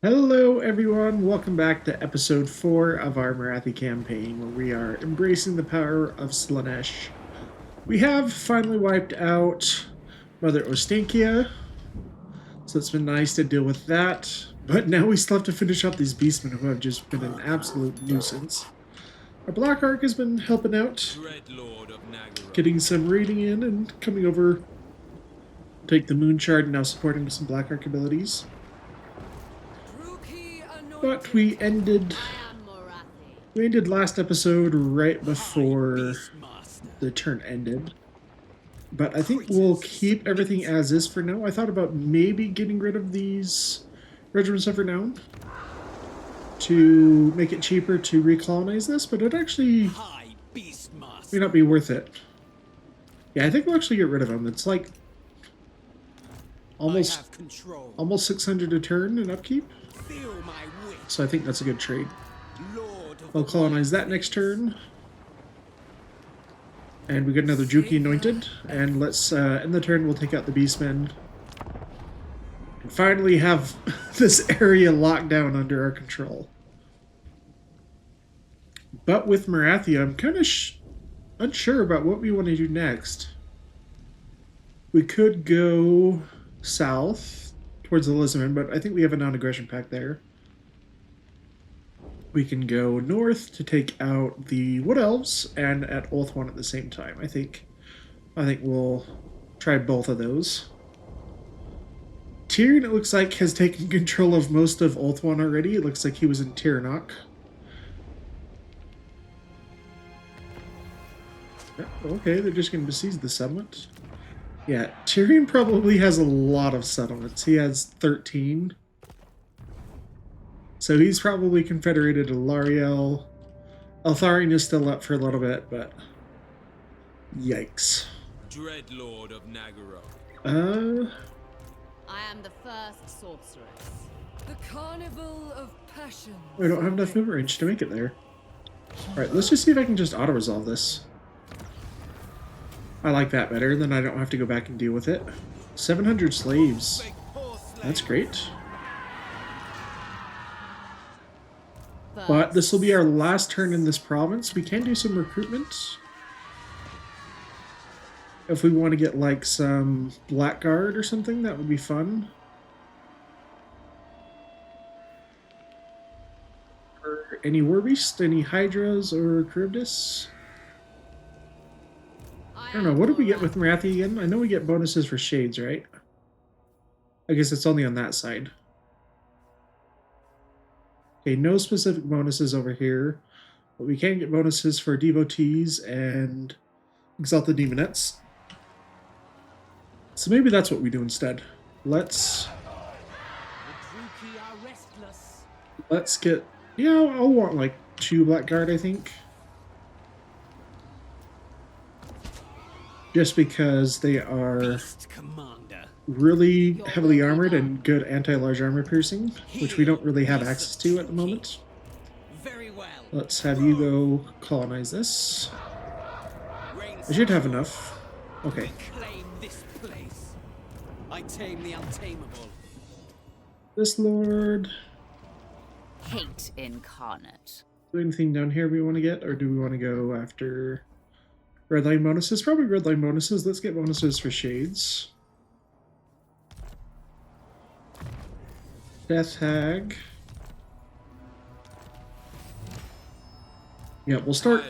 Hello everyone, welcome back to episode 4 of our Morathi campaign, where we are embracing the power of Slaanesh. We have finally wiped out Mother Ostankia, so it's been nice to deal with that, but now we still have to finish up these beastmen who have just been an absolute nuisance. Our Black Ark has been helping out, getting some raiding in and coming over, take the Moon Shard and now supporting with some Black Ark abilities. But we ended last episode right before the turn ended. But I think we'll keep everything as is for now. I thought about maybe getting rid of these regiments of renown to make it cheaper to recolonize this, but it actually may not be worth it. Yeah, I think we'll actually get rid of them. It's like almost 600 a turn in upkeep. So I think that's a good trade. We'll colonize that next turn. And we get another Juki anointed. And let's end the turn, we'll take out the beastmen. And finally have this area locked down under our control. But with Morathi, I'm kind of unsure about what we want to do next. We could go south towards the Lissaman, but I think we have a non-aggression pact there. We can go north to take out the Wood Elves and at Ulthuan at the same time. I think we'll try both of those. Tyrion, it looks like, has taken control of most of Ulthuan already. It looks like he was in Tiranoc. Okay, they're just going to besiege the settlement. Yeah, Tyrion probably has a lot of settlements. He has 13. So he's probably confederated to Lariel. Eltharion is still up for a little bit, but yikes. Dreadlord of Nagaro. I am the first sorceress. The carnival of passion. I don't have enough movement range to make it there. Alright, let's just see if I can just auto-resolve this. I like that better, then I don't have to go back and deal with it. 700 slaves. That's great. But this will be our last turn in this province. We can do some recruitment. If we want to get like some Blackguard or something, that would be fun. Or any Warbeast, any Hydras or Charybdis? I don't know, what did we get with Morathi again? I know we get bonuses for Shades, right? I guess it's only on that side. Okay, no specific bonuses over here, but we can get bonuses for Devotees and Exalted Demonettes. So maybe that's what we do instead. Let's get, yeah, I'll want like 2 Blackguard, I think. Just because they are really heavily armored and good anti-large armor piercing, which we don't really have access to at the moment. Very well. Let's have you go colonize this. I should have enough. Okay. Claim this place. I tame the untamable. This lord. Hate incarnate. Do anything down here we want to get, or do we want to go after redline bonuses? Probably redline bonuses. Let's get bonuses for Shades. Death Hag. Yeah, we'll start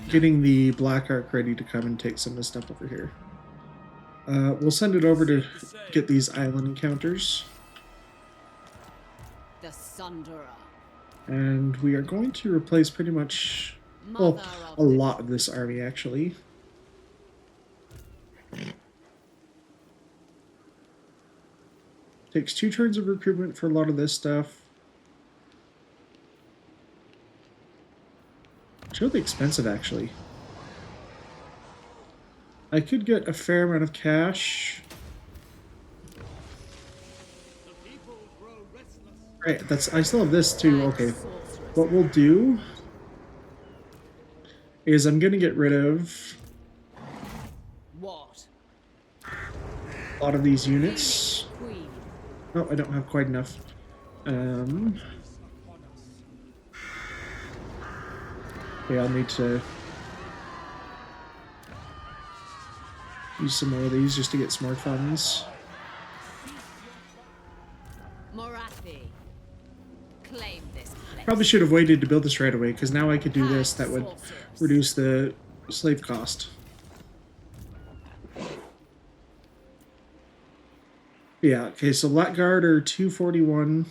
getting the Black Ark ready to come and take some of this stuff over here. We'll send it over to get these island encounters. The Sunderer. And we are going to replace pretty much, well, a lot of this army actually. Takes 2 turns of recruitment for a lot of this stuff. It's really expensive, actually. I could get a fair amount of cash. Right, I still have this too. Okay, what we'll do is I'm gonna get rid of a lot of these units. Oh, I don't have quite enough. Okay, I'll need to use some more of these just to get some more funds. Morathi, claim this place. Probably should have waited to build this right away, because now I could do this. That would reduce the slave cost. Yeah, okay, so Blackguard are 241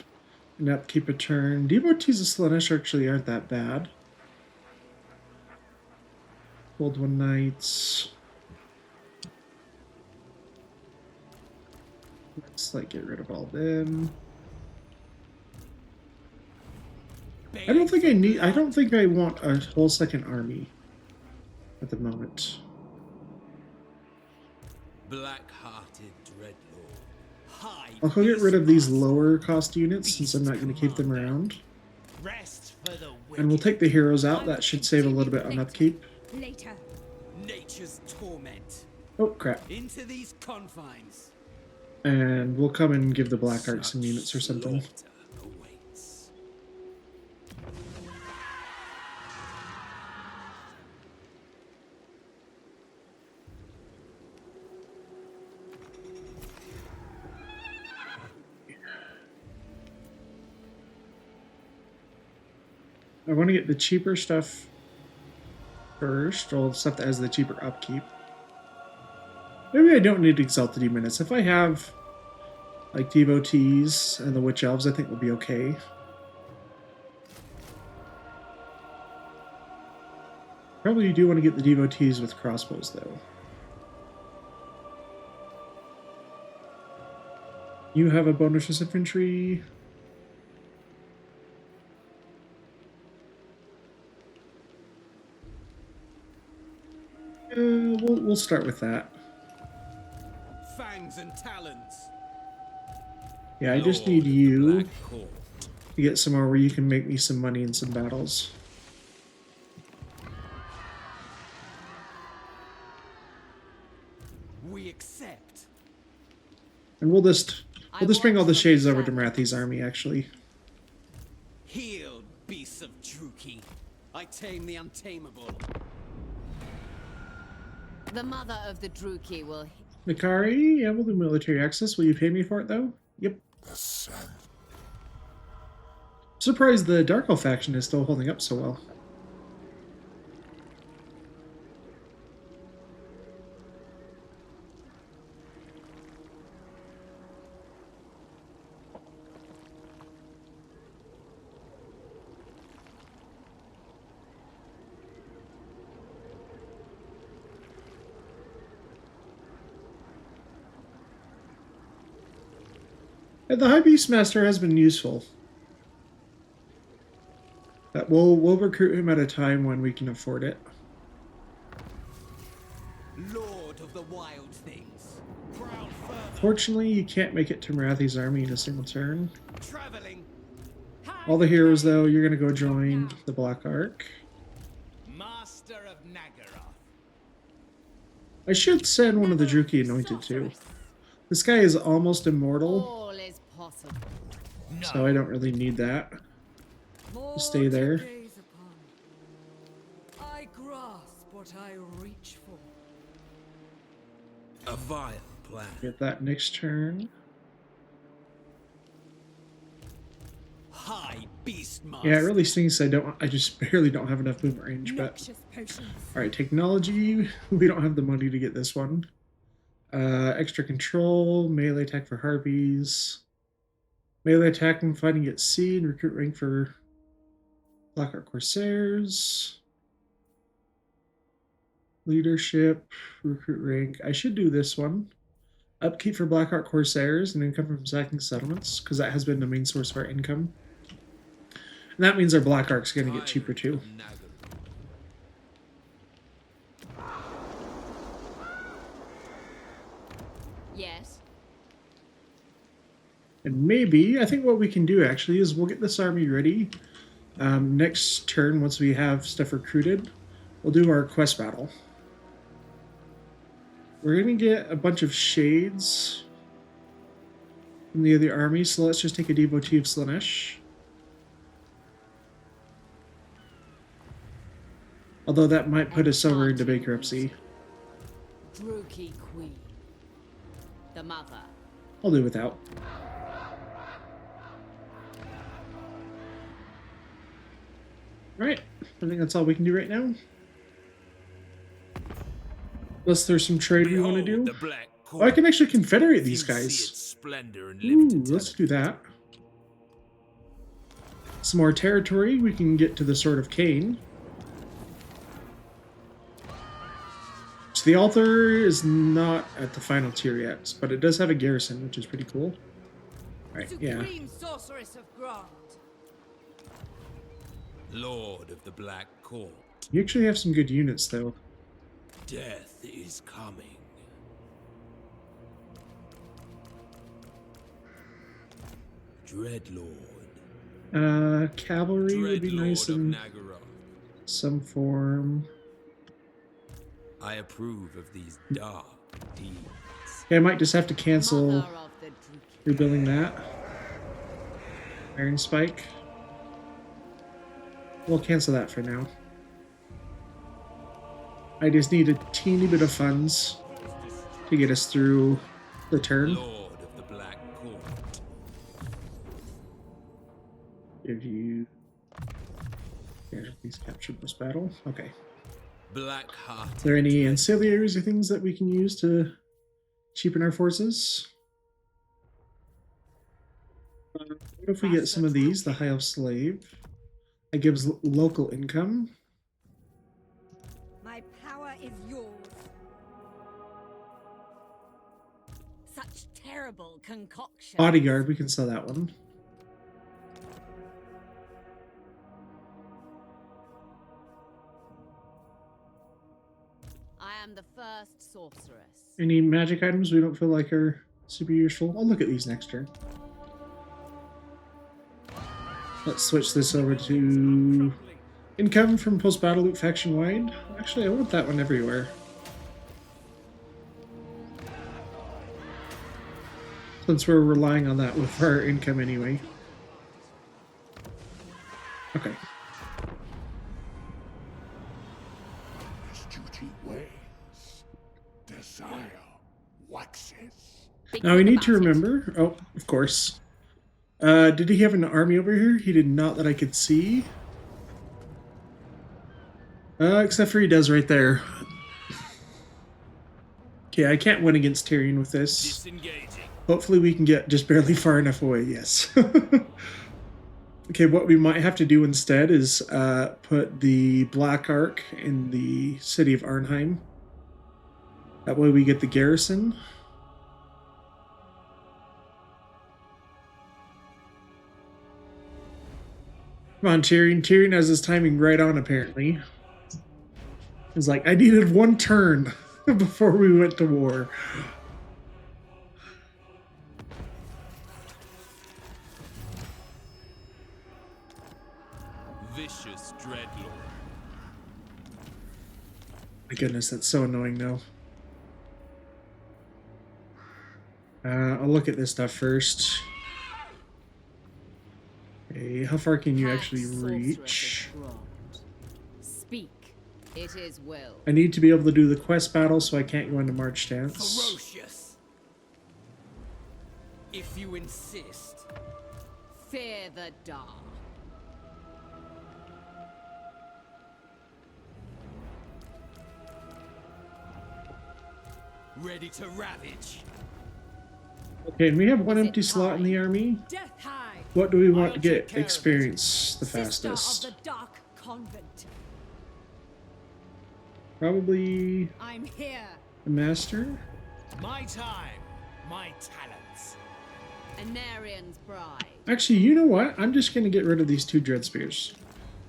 and upkeep a turn. Devotees of Slaanesh actually aren't that bad. Gold One Knights. Let's like get rid of all them. I don't think I want a whole second army at the moment. Black-hearted dreadlord. I'll get rid of these lower cost units since I'm not going to keep them around. Rest for the And we'll take the heroes out. That should save a little bit on upkeep. Later. nature's torment. Oh, crap. Into these confines. And we'll come and give the Black Ark some units or something. Slaughter awaits. I want to get the cheaper stuff first, or stuff that has the cheaper upkeep. Maybe I don't need Exalted Demons. If I have, like, Devotees and the Witch Elves, I think we'll be okay. Probably do want to get the Devotees with crossbows, though. You have a bonus infantry. We'll start with that. Fangs and talons. Yeah, I just Lord need of the you Black Court. to get somewhere where you can make me some money in some battles. We accept. And we'll just bring all the shades over to Morathi's army, actually. Healed beasts of Druki. I tame the untamable. The mother of the Druki will... Mikari, yeah, we'll do military access. Will you pay me for it, though? Yep. Surprised the Dark Elf faction is still holding up so well. And the High Beastmaster has been useful. But we'll recruit him at a time when we can afford it. Lord of the wild things. Proud fervor. Fortunately, you can't make it to Morathi's army in a single turn. Traveling. All the heroes, though, you're going to go join the Black Ark. Master of Nagaroth. I should send one of the Druki Anointed, too. This guy is almost immortal, All is possible. so I don't really need that. Stay there. I grasp what I reach for. A vile plan. Get that next turn. High beast master. Yeah, it really stinks. I just barely don't have enough movement range. But Noxious potions. all right, technology. We don't have the money to get this one. Extra control, melee attack for harpies, melee attack when fighting at sea, and recruit rank for Blackheart Corsairs. Leadership, recruit rank. I should do this one. Upkeep for Blackheart Corsairs and income from sacking settlements, because that has been the main source of our income. And that means our Black Ark's going to get cheaper too. Yes. And maybe, I think what we can do actually is we'll get this army ready. Next turn, once we have stuff recruited, we'll do our quest battle. We're going to get a bunch of shades. from the other army, so let's just take a devotee of Slaanesh. Although that might put us over into bankruptcy. Druchii Queen. The mother. I'll do without. Right, I think that's all we can do right now. Unless there's some trade we want to do. Oh, I can actually confederate these guys. Ooh, let's do that. Some more territory. We can get to the Sword of Cain. So the altar is not at the final tier yet, but it does have a garrison, which is pretty cool. Alright, yeah. Supreme sorceress of Grant. Lord of the Black Court. You actually have some good units, though. Death is coming. Dreadlord. Cavalry would be nice in some form. I approve of these dark deeds. Yeah, I might just have to cancel Mother of the Druchii. rebuilding that. Iron Spike. We'll cancel that for now. I just need a teeny bit of funds to get us through the turn. Lord of the Black Court. Give you... Yeah, please capture this battle. Okay. Black Heart. Are there any ancillaries or things that we can use to cheapen our forces? What if we get some of these? The High Elf Slave. That gives local income. My power is yours. Such terrible concoction. Bodyguard, we can sell that one. I am the first sorceress. Any magic items we don't feel like are super useful? I'll look at these next turn. Let's switch this over to income from post-battle loot faction-wide. Actually, I want that one everywhere. Since we're relying on that with our income anyway. Okay. Duty wanes, desire waxes. Now we need to remember... Oh, of course. Did he have an army over here? He did not that I could see. Except for he does right there. Okay, I can't win against Tyrion with this. Disengaging. Hopefully we can get just barely far enough away, yes. Okay, what we might have to do instead is put the Black Ark in the city of Arnheim. That way we get the garrison. Come on, Tyrion. Tyrion has his timing right on, apparently. He's like, I needed one turn before we went to war. Vicious Dreadlord. My goodness, that's so annoying, though. I'll look at this stuff first. Okay, how far can you actually reach? Speak. It is will. I need to be able to do the quest battle, so I can't go into March stance. Ferocious. If you insist. Fear the dark. Ready to ravage. Okay, and we have one empty slot in the army. Death High. What do we want to I'll take get care of it. experience the Sister fastest? of the Dark Convent. Probably I'm here. the master. My time, my talents. AENARION's bride. Actually, you know what? I'm just going to get rid of these two dread spears.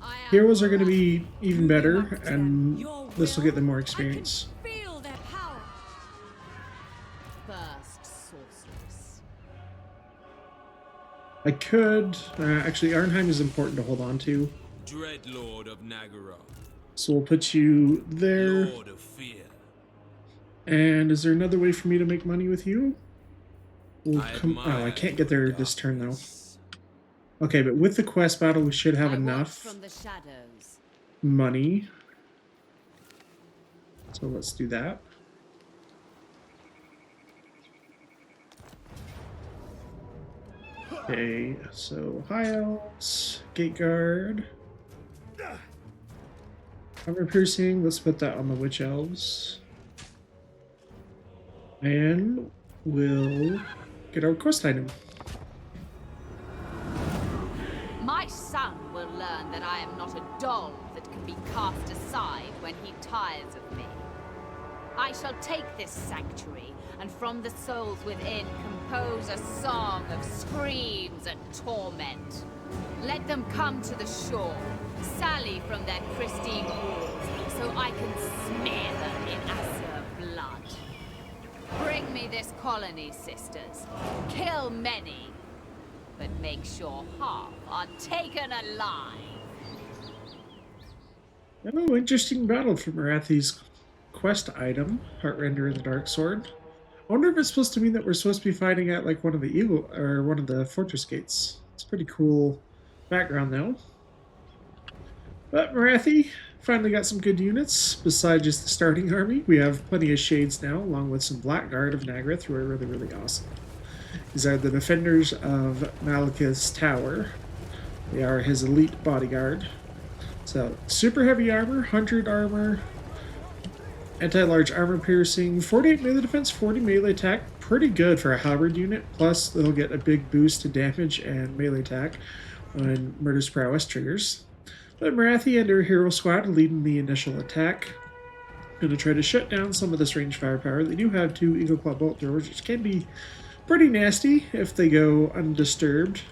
I am Heroes are going to Morathi. be even better, and Your this will will, get them more I experience. can feel their power. First sorceress. I could... actually, Arnheim is important to hold on to. Dreadlord of Nagara. So we'll put you there. Lord of Fear. And is there another way for me to make money with you? We'll come. Oh, I can't get there this turn though. Okay, but with the quest battle, we should have I watch enough from the shadows. money. So let's do that. Okay, so High Elves, Gate Guard, Armor Piercing, let's put that on the Witch Elves. And we'll get our quest item. My son will learn that I am not a doll that can be cast aside when he tires of me. I shall take this sanctuary, and from the souls within compose a song of screams and torment. Let them come to the shore, sally from their pristine walls, so I can smear them in Asur blood. Bring me this colony, sisters. Kill many, but make sure half are taken alive. Oh, interesting battle for Morathi's quest item, Heartrender and the Darksword. I wonder if it's supposed to mean that we're supposed to be fighting at like one of the eagle or one of the fortress gates. It's a pretty cool background though. But Morathi finally got some good units. Besides just the starting army, we have plenty of shades now, along with some Blackguard of Nagrith, who are really, really awesome. These are the defenders of Malekith's tower. They are his elite bodyguard. So, super heavy armor, 100 armor, anti-large armor piercing, 48 melee defense, 40 melee attack. Pretty good for a halberd unit. Plus, they'll get a big boost to damage and melee attack when Murder's Prowess triggers. But Morathi and her hero squad are leading the initial attack. Going to try to shut down some of this range firepower. They do have 2 Eagle Claw bolt throwers, which can be pretty nasty if they go undisturbed.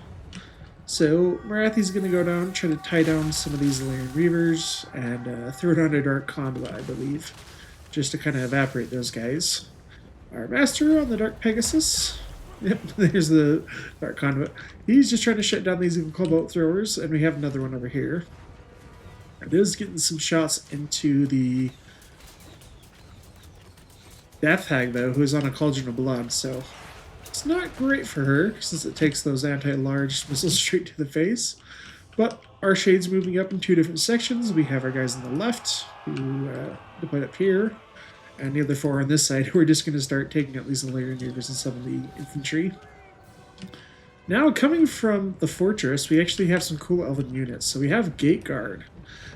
So Morathi's going to go down, try to tie down some of these Illyrian Reavers, and throw down a Dark Conduit, I believe, just to kind of evaporate those guys. Our Master on the Dark Pegasus. Yep, there's the Dark Conduit. He's just trying to shut down these Eagle Claw bolt throwers, and we have another one over here. It is getting some shots into the Death Hag, though, who is on a Cauldron of Blood, so it's not great for her, since it takes those anti-large missiles straight to the face. But our shade's moving up in 2 different sections. We have our guys on the left, who deployed up here, and the other 4 on this side, who are just going to start taking out these Illyrian Reavers and some of the infantry. Now, coming from the fortress, we actually have some cool elven units. So we have Gate Guard.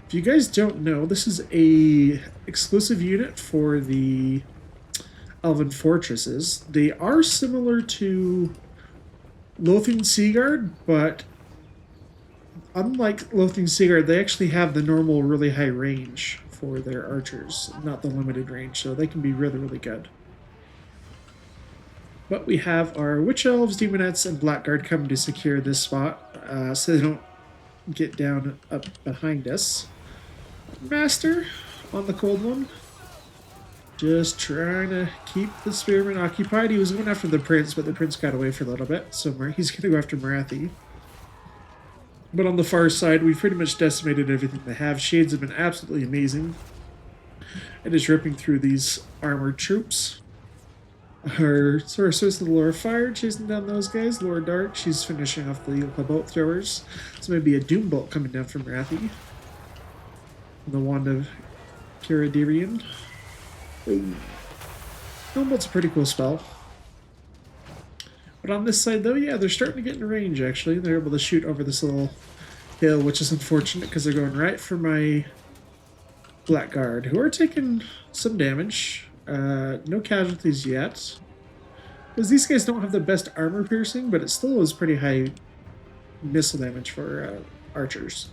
If you guys don't know, this is a exclusive unit for the elven fortresses. They are similar to Lothing Seaguard, but unlike Lothing Seaguard, they actually have the normal really high range for their archers, not the limited range, so they can be really, really good. But we have our Witch Elves, Demonettes, and Blackguard coming to secure this spot, so they don't get down up behind us. Master on the cold one. Just trying to keep the spearman occupied. He was going after the prince, but the prince got away for a little bit, so he's going to go after Morathi. But on the far side, we've pretty much decimated everything they have. Shades have been absolutely amazing. It is ripping through these armored troops. Our sorceress of the Lore of Fire chasing down those guys. Lore Dark, she's finishing off the Eagle bolt throwers. So maybe a Doom Bolt coming down from Morathi. The Wand of Kiradirian. Doom Bolt's a pretty cool spell. But on this side, though, yeah, they're starting to get in range, actually. They're able to shoot over this little hill, which is unfortunate because they're going right for my Blackguard, who are taking some damage. No casualties yet. Because these guys don't have the best armor piercing, but it still is pretty high missile damage for archers.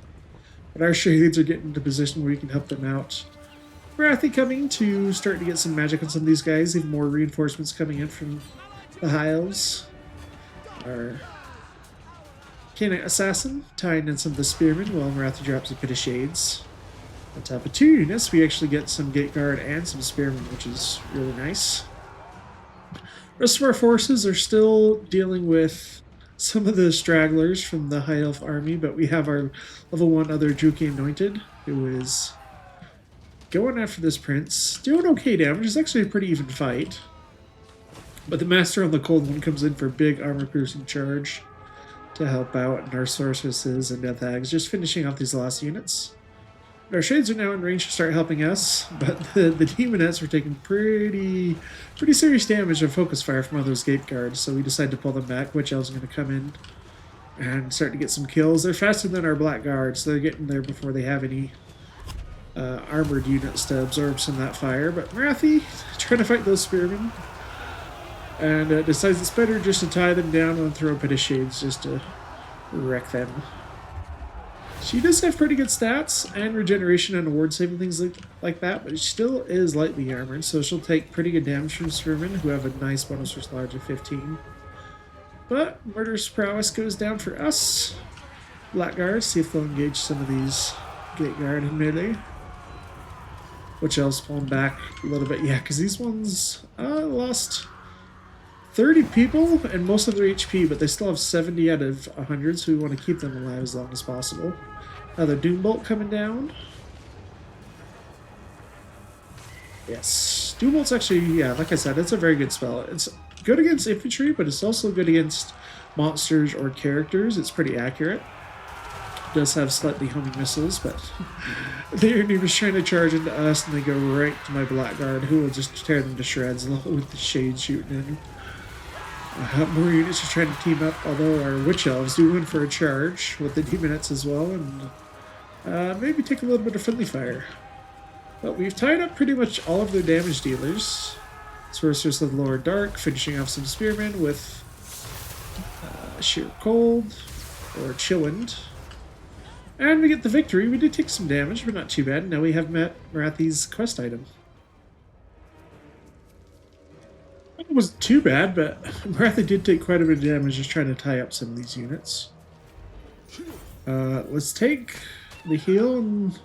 But our shades are getting into a position where we can help them out. Morathi coming to start to get some magic on some of these guys. Even more reinforcements coming in from the High Elves. Our Canaanite Assassin tying in some of the Spearmen while Morathi drops a bit of Shades. On top of 2 units, we actually get some Gate Guard and some Spearmen, which is really nice. The rest of our forces are still dealing with some of the stragglers from the High Elf army, but we have our level 1 other Druki Anointed, who is going after this prince. Doing okay damage. It's actually a pretty even fight. But the Master on the Cold One comes in for a big armor-piercing charge to help out, and our sorceresses and death hags just finishing off these last units. Our shades are now in range to start helping us, but the demonettes were taking pretty serious damage of focus fire from all those gate guards, so we decided to pull them back. Witch Elves are going to come in and start to get some kills. They're faster than our black guards, so they're getting there before they have any armored units to absorb some of that fire. But Morathi trying to fight those spearmen, and decides it's better just to tie them down and throw a bit of shades just to wreck them. She does have pretty good stats and regeneration and ward saving things like that, but she still is lightly armored, so she'll take pretty good damage from spearmen, who have a nice bonus versus large of 15. But murderous prowess goes down for us. Blackguards, see if they'll engage some of these gate guard in melee. Which else pulling back a little bit? Yeah, because these ones lost 30 people and most of their HP, but they still have 70 out of 100, so we want to keep them alive as long as possible. Another Doombolt coming down. Yes. Doombolt's actually, yeah, like I said, it's a very good spell. It's good against infantry, but it's also good against monsters or characters. It's pretty accurate. It does have slightly homing missiles, but the enemy was trying to charge into us, and they go right to my Blackguard, who will just tear them to shreds with the shade shooting in. More units are trying to team up, although our Witch Elves do win for a charge with the Demonettes as well, and maybe take a little bit of friendly fire. But we've tied up pretty much all of their damage dealers. Sorceress of the Lower Dark, finishing off some Spearmen with Sheer Cold, or Chillwind. And we get the victory. We did take some damage, but not too bad. Now we have met Morathi's quest item. It wasn't too bad, but Morathi did take quite a bit of damage just trying to tie up some of these units. Let's take the heal and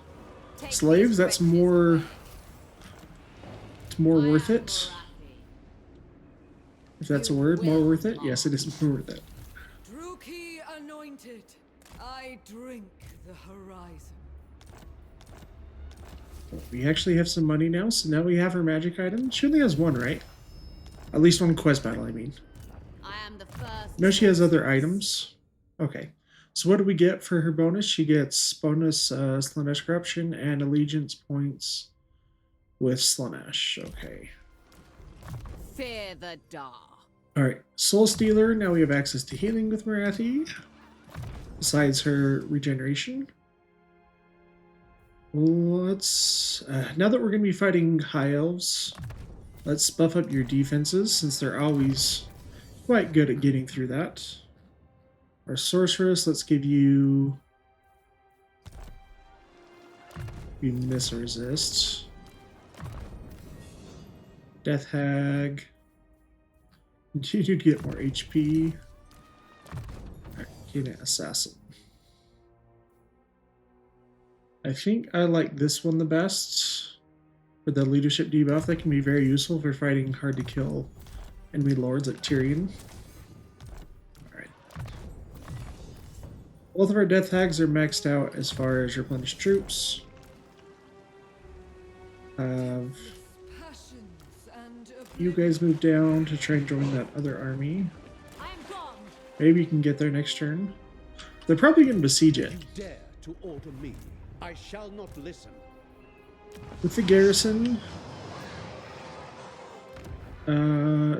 slaves. That's more... It's more worth it. If that's a word, more worth it? Yes, it is more worth it. Druki anointed, I drink the horizon. We actually have some money now, so now we have her magic item. She only has one, right? At least one quest battle, I mean. I am the first. No, she has other items. Okay. So what do we get for her bonus? She gets bonus Slaanesh Corruption and Allegiance points with Slaanesh. Okay. Fear the dark. Alright. Soul Stealer. Now we have access to healing with Morathi. Besides her regeneration. Let's... now that we're going to be fighting High Elves... Let's buff up your defenses, since they're always quite good at getting through that. Our Sorceress, let's give you... You miss resist. Death Hag. Continue to get more HP. Alright, get an Assassin. I think I like this one the best. For the leadership debuff, that can be very useful for fighting hard to kill enemy lords like Tyrion. Alright. Both of our death hags are maxed out as far as replenished troops. You guys move down to try and join that other army. I am gone. Maybe you can get there next turn. They're probably going to besiege it. You dare to order me, I shall not listen. With the garrison,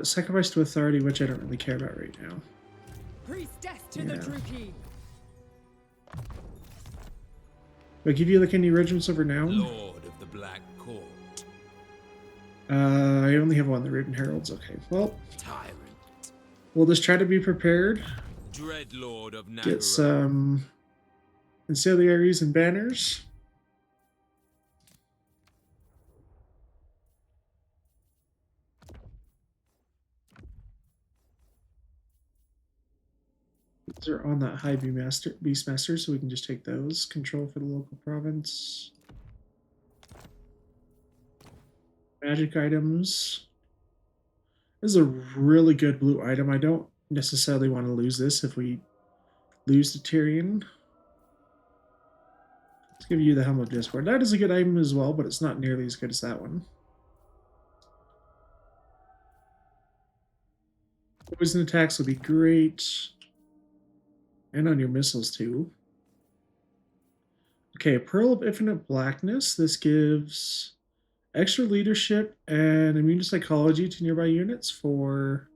sacrifice to authority, which I don't really care about right now. Priest death to the Druki. Do I give you like any regiments over now? Lord of the Black Court. I only have one, the Raven Heralds. Okay, well, Tyrant. we'll just try to be prepared. Dreadlord of Nagara. Get some Conciliaries and banners. These are on that high Beastmaster, so we can just take those. Control for the local province. Magic items. This is a really good blue item. I don't necessarily want to lose this if we lose to Tyrion. Let's give you the Helm of Discord. That is a good item as well, but it's not nearly as good as that one. Poison attacks will be great. And on your missiles too. Okay, Pearl of Infinite Blackness. This gives extra leadership and immune to psychology to nearby units for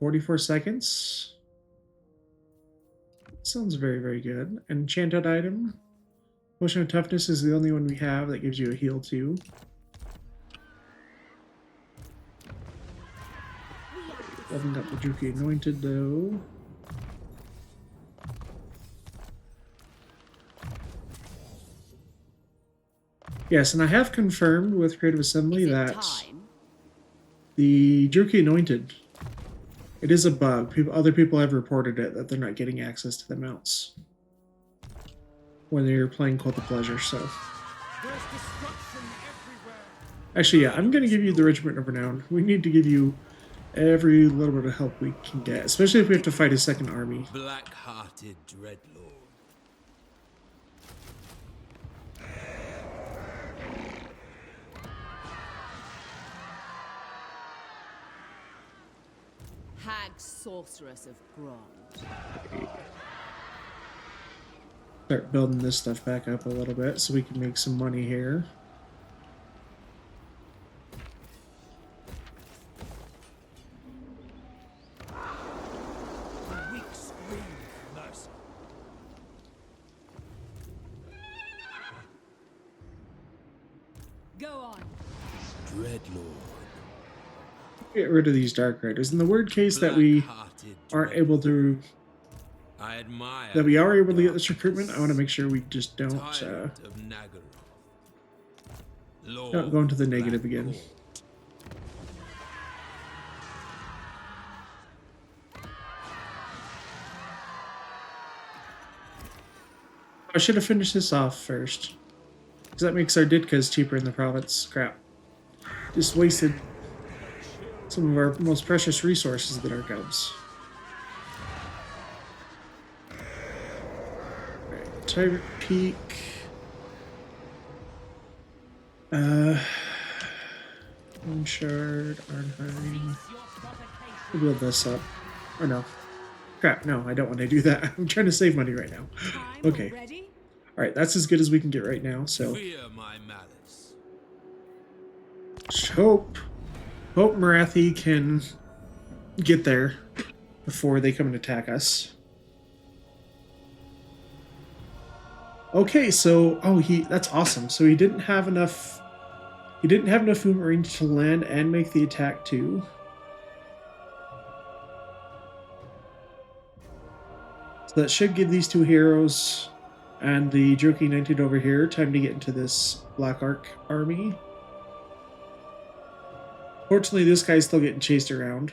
44 seconds. Sounds very, very good. Enchanted item. Potion of Toughness is the only one we have that gives you a heal too. Haven't got the Druki Anointed though. Yes, and I have confirmed with Creative Assembly that the Druki Anointed, it is a bug. Other people have reported it, that they're not getting access to the mounts when they're playing Cult of Pleasure, so. Actually, yeah, I'm going to give you the Regiment of Renown. We need to give you every little bit of help we can get, especially if we have to fight a second army. Black-hearted Dreadlord. Hag Sorceress of Grond. Start building this stuff back up a little bit so we can make some money here. Go on. Dreadlord. Get rid of these Dark Riders. In the word case that we aren't able to, that we are able to get this recruitment, I want to make sure we just don't go into the negative again. I should have finished this off first, because that makes our Ditkas cheaper in the province. Crap. Just wasted some of our most precious resources, the Dark Elves. Alright, Tyrant Peak. Shard, Arnheim. We'll build this up. Or no. Crap, no, I don't want to do that. I'm trying to save money right now. Okay. Alright, that's as good as we can get right now, so. Just hope Morathi can get there before they come and attack us. Okay, so that's awesome. So he didn't have enough movement range to land and make the attack too. So that should give these two heroes and the Druki Anointed over here time to get into this Black Ark army. Fortunately, this guy's still getting chased around.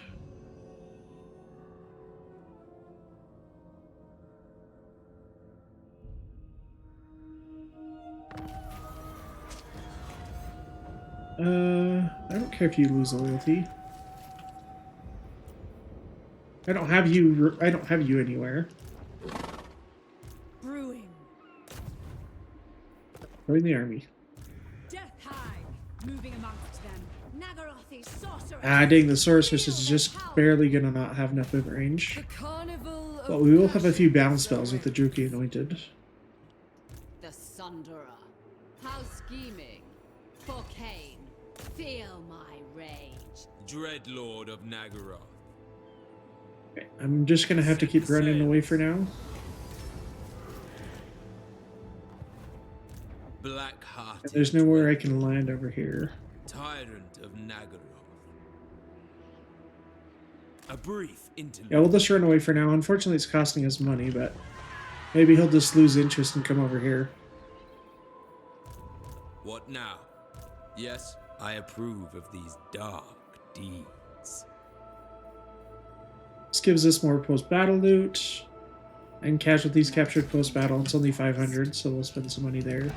I don't care if you lose loyalty. I don't have you anywhere. Brewing. Join the army. Death Hag, moving amongst them. Nagarothi's sorceress. Ah, dang, the sorceress is just barely gonna not have enough movement range. The carnival of But we will have a few balance spells with the Druki Anointed. The Sunderer. How scheming. For Cain, feel my rage. Dreadlord of Nagaroth. Okay, I'm just gonna have to keep running away for now. Black-hearted. There's nowhere I can land over here. Tyrant of Nagaroth. A brief interlude. Yeah, we'll just run away for now. Unfortunately, it's costing us money, but maybe he'll just lose interest and come over here. What now? Yes, I approve of these dark deeds. This gives us more post-battle loot and casualties captured post-battle. It's only 500, so we'll spend some money there.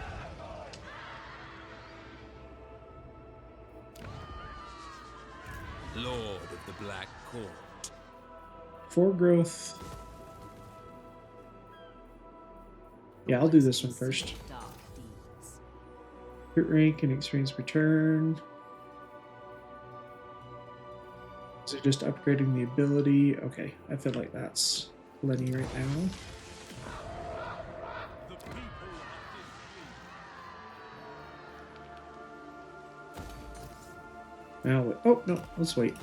Lord of the Black Court. 4 growth. Yeah, I'll do this one first. Dark deeds. Crit rank and experience return. So just upgrading the ability. Okay, I feel like that's plenty right now. Now, oh no, let's wait.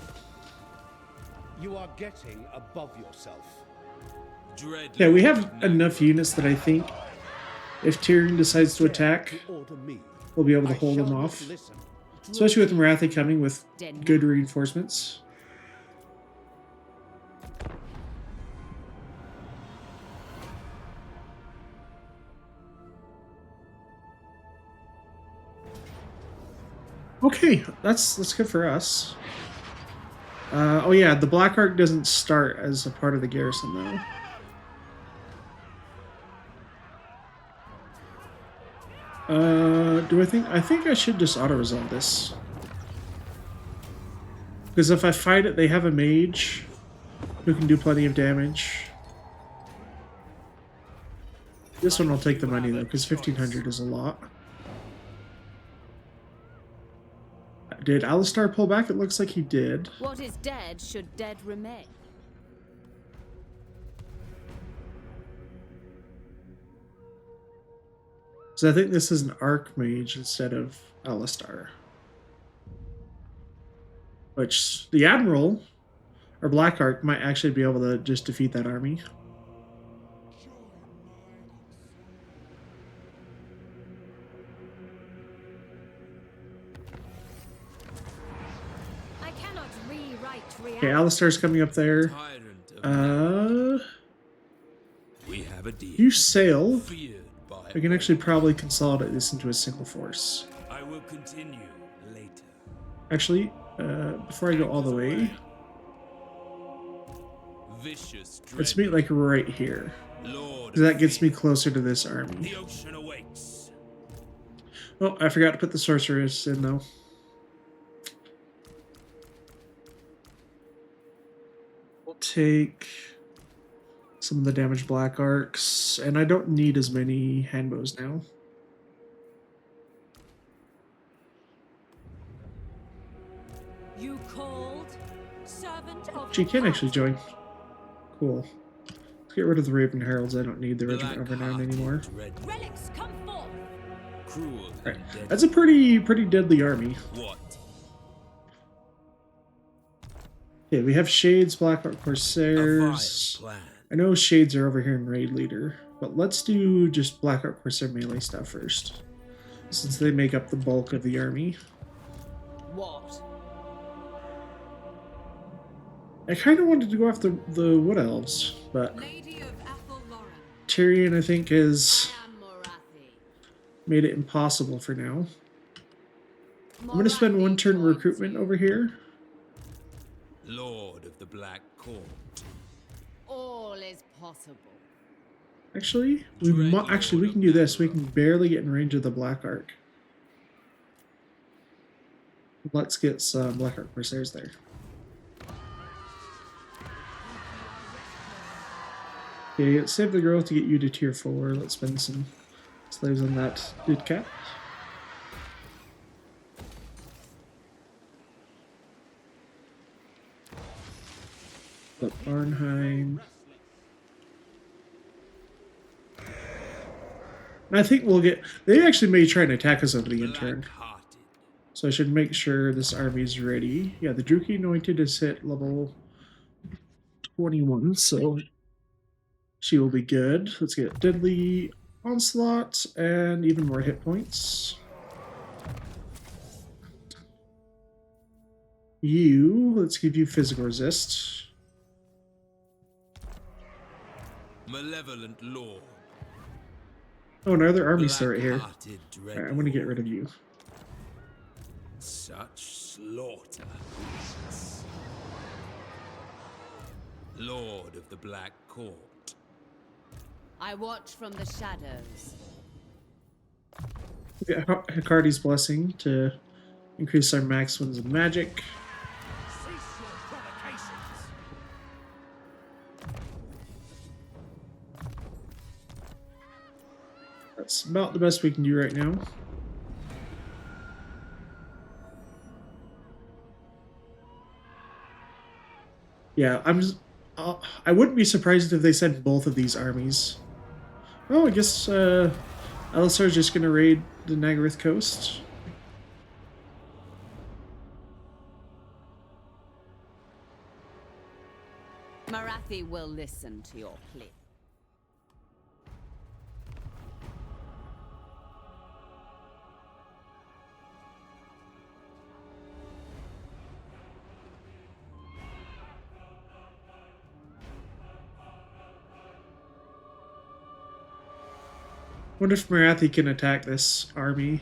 You are getting above yourself. Yeah, we have enough units that I think if Tyrion decides to attack, Order me. we'll be able to I hold shall him not off. listen. Especially with Morathi coming with good reinforcements. Okay, that's good for us. Oh yeah, the Black Ark doesn't start as a part of the garrison though. Do I think I should just auto-resolve this. Because if I fight it, they have a mage who can do plenty of damage. This one will take the money though, because 1500 is a lot. Did Alistar pull back? It looks like he did. What is dead should dead remain. So I think this is an Archmage instead of Alistar. Which the Admiral, or Black Ark, might actually be able to just defeat that army. I cannot rewrite reality. Okay, Alistar's coming up there. We have a deal. You sail. Feared by We can actually probably consolidate this into a single force. I will continue later. Actually, before I go all the way, Vicious let's dread. meet like right here. Lord 'Cause that of gets me fear. closer to this army. The ocean awakes. Oh, I forgot to put the sorceress in though. We'll take some of the damaged Black Arcs, and I don't need as many handbows now. You called? Servant of She the can heart. actually join. Cool. Let's get rid of the Raven Heralds. I don't need the Regiment of Renown anymore. Relics, come forth. Cruel Right. and deadly. That's a pretty deadly army. What? Okay, we have Shades, Black Ark A vile Corsairs. plan. I know Shades are over here in Raid Leader, but let's do just Black Ark Corsair melee stuff first, since they make up the bulk of the army. What? I kind of wanted to go after the Wood Elves, but Lady of Athel Lauren. Tyrion, I think, has I am Morathi. made it impossible for now. I'm going to spend one turn recruitment over here. Lord of the Black Court. All is possible. Actually, we can do this. We can barely get in range of the Black Ark. Let's get some Black Ark Corsairs there. Okay, let's save the growth to get you to tier 4. Let's spend some slaves on that dude cat. But Arnheim. And I think we'll get... They actually may try and attack us over the intern. Black-hearted. So I should make sure this army is ready. Yeah, the Druki Anointed is hit level 21, so she will be good. Let's get Deadly Onslaught and even more hit points. Let's give you physical resist. Malevolent Lord. Oh, another army star right here. Black-hearted dread. Alright, I'm gonna get rid of you. Such slaughter. Lord of the Black Court. I watch from the shadows. We get Heckardi's Blessing to increase our max ones of magic. Cease your provocations. That's about the best we can do right now. Yeah, I wouldn't be surprised if they sent both of these armies. Oh, I guess Alisar's just gonna raid the Nagaroth coast. Morathi will listen to your plea. Wonder if Morathi can attack this army.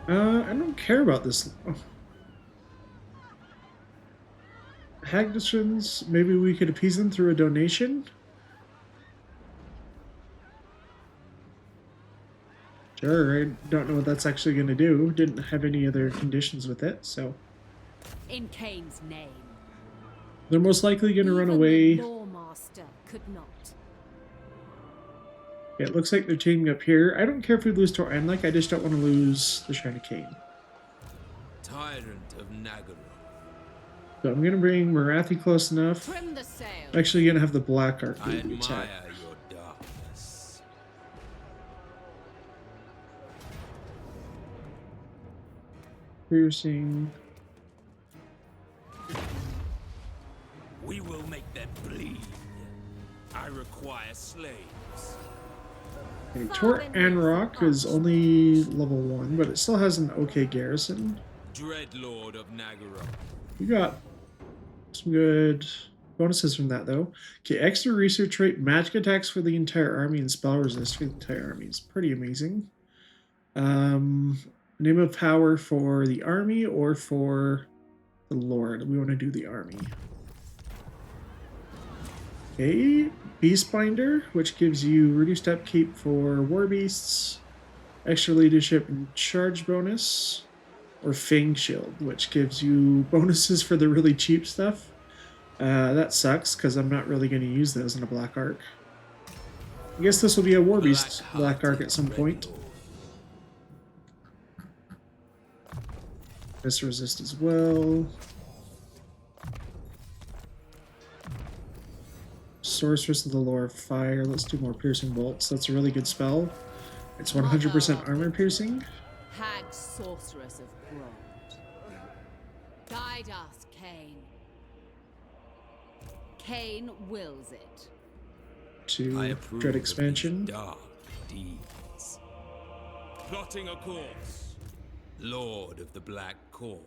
I don't care about this. Oh. Hagdisons, maybe we could appease them through a donation? Sure, I don't know what that's actually going to do. Didn't have any other conditions with it, so... In Kane's name. They're most likely going to run Even away. the Lawmaster could not. Yeah, it looks like they're teaming up here. I don't care if we lose to Anlek, I just don't want to lose the Shrine of Kane. Tyrant of Nagaroth. So I'm going to bring Morathi close enough. Trim the sail. I'm actually going to have the Black Ark I do the admire attack. your darkness. Piercing. We will make them bleed. I require slaves. Okay, Tor Anrock is only level 1, but it still has an okay garrison. Dreadlord of Nagaroth. We got some good bonuses from that, though. Okay, extra research rate, magic attacks for the entire army, and spell resist for the entire army. It's pretty amazing. Name of power for the army or for the Lord? We want to do the army. Okay, Beastbinder, which gives you reduced upkeep for war beasts, extra leadership and charge bonus, or Fang Shield, which gives you bonuses for the really cheap stuff. That sucks because I'm not really going to use those in a Black Ark. I guess this will be a war beast Black Ark at some point. This resist as well. Sorceress of the Lore of Fire. Let's do more piercing bolts. That's a really good spell. It's 100% armor piercing. Hag sorceress of Grond. Guide us, Kane. Kane wills it. To Dread Expansion. Dark deeds. Plotting a course. Lord of the Black Court.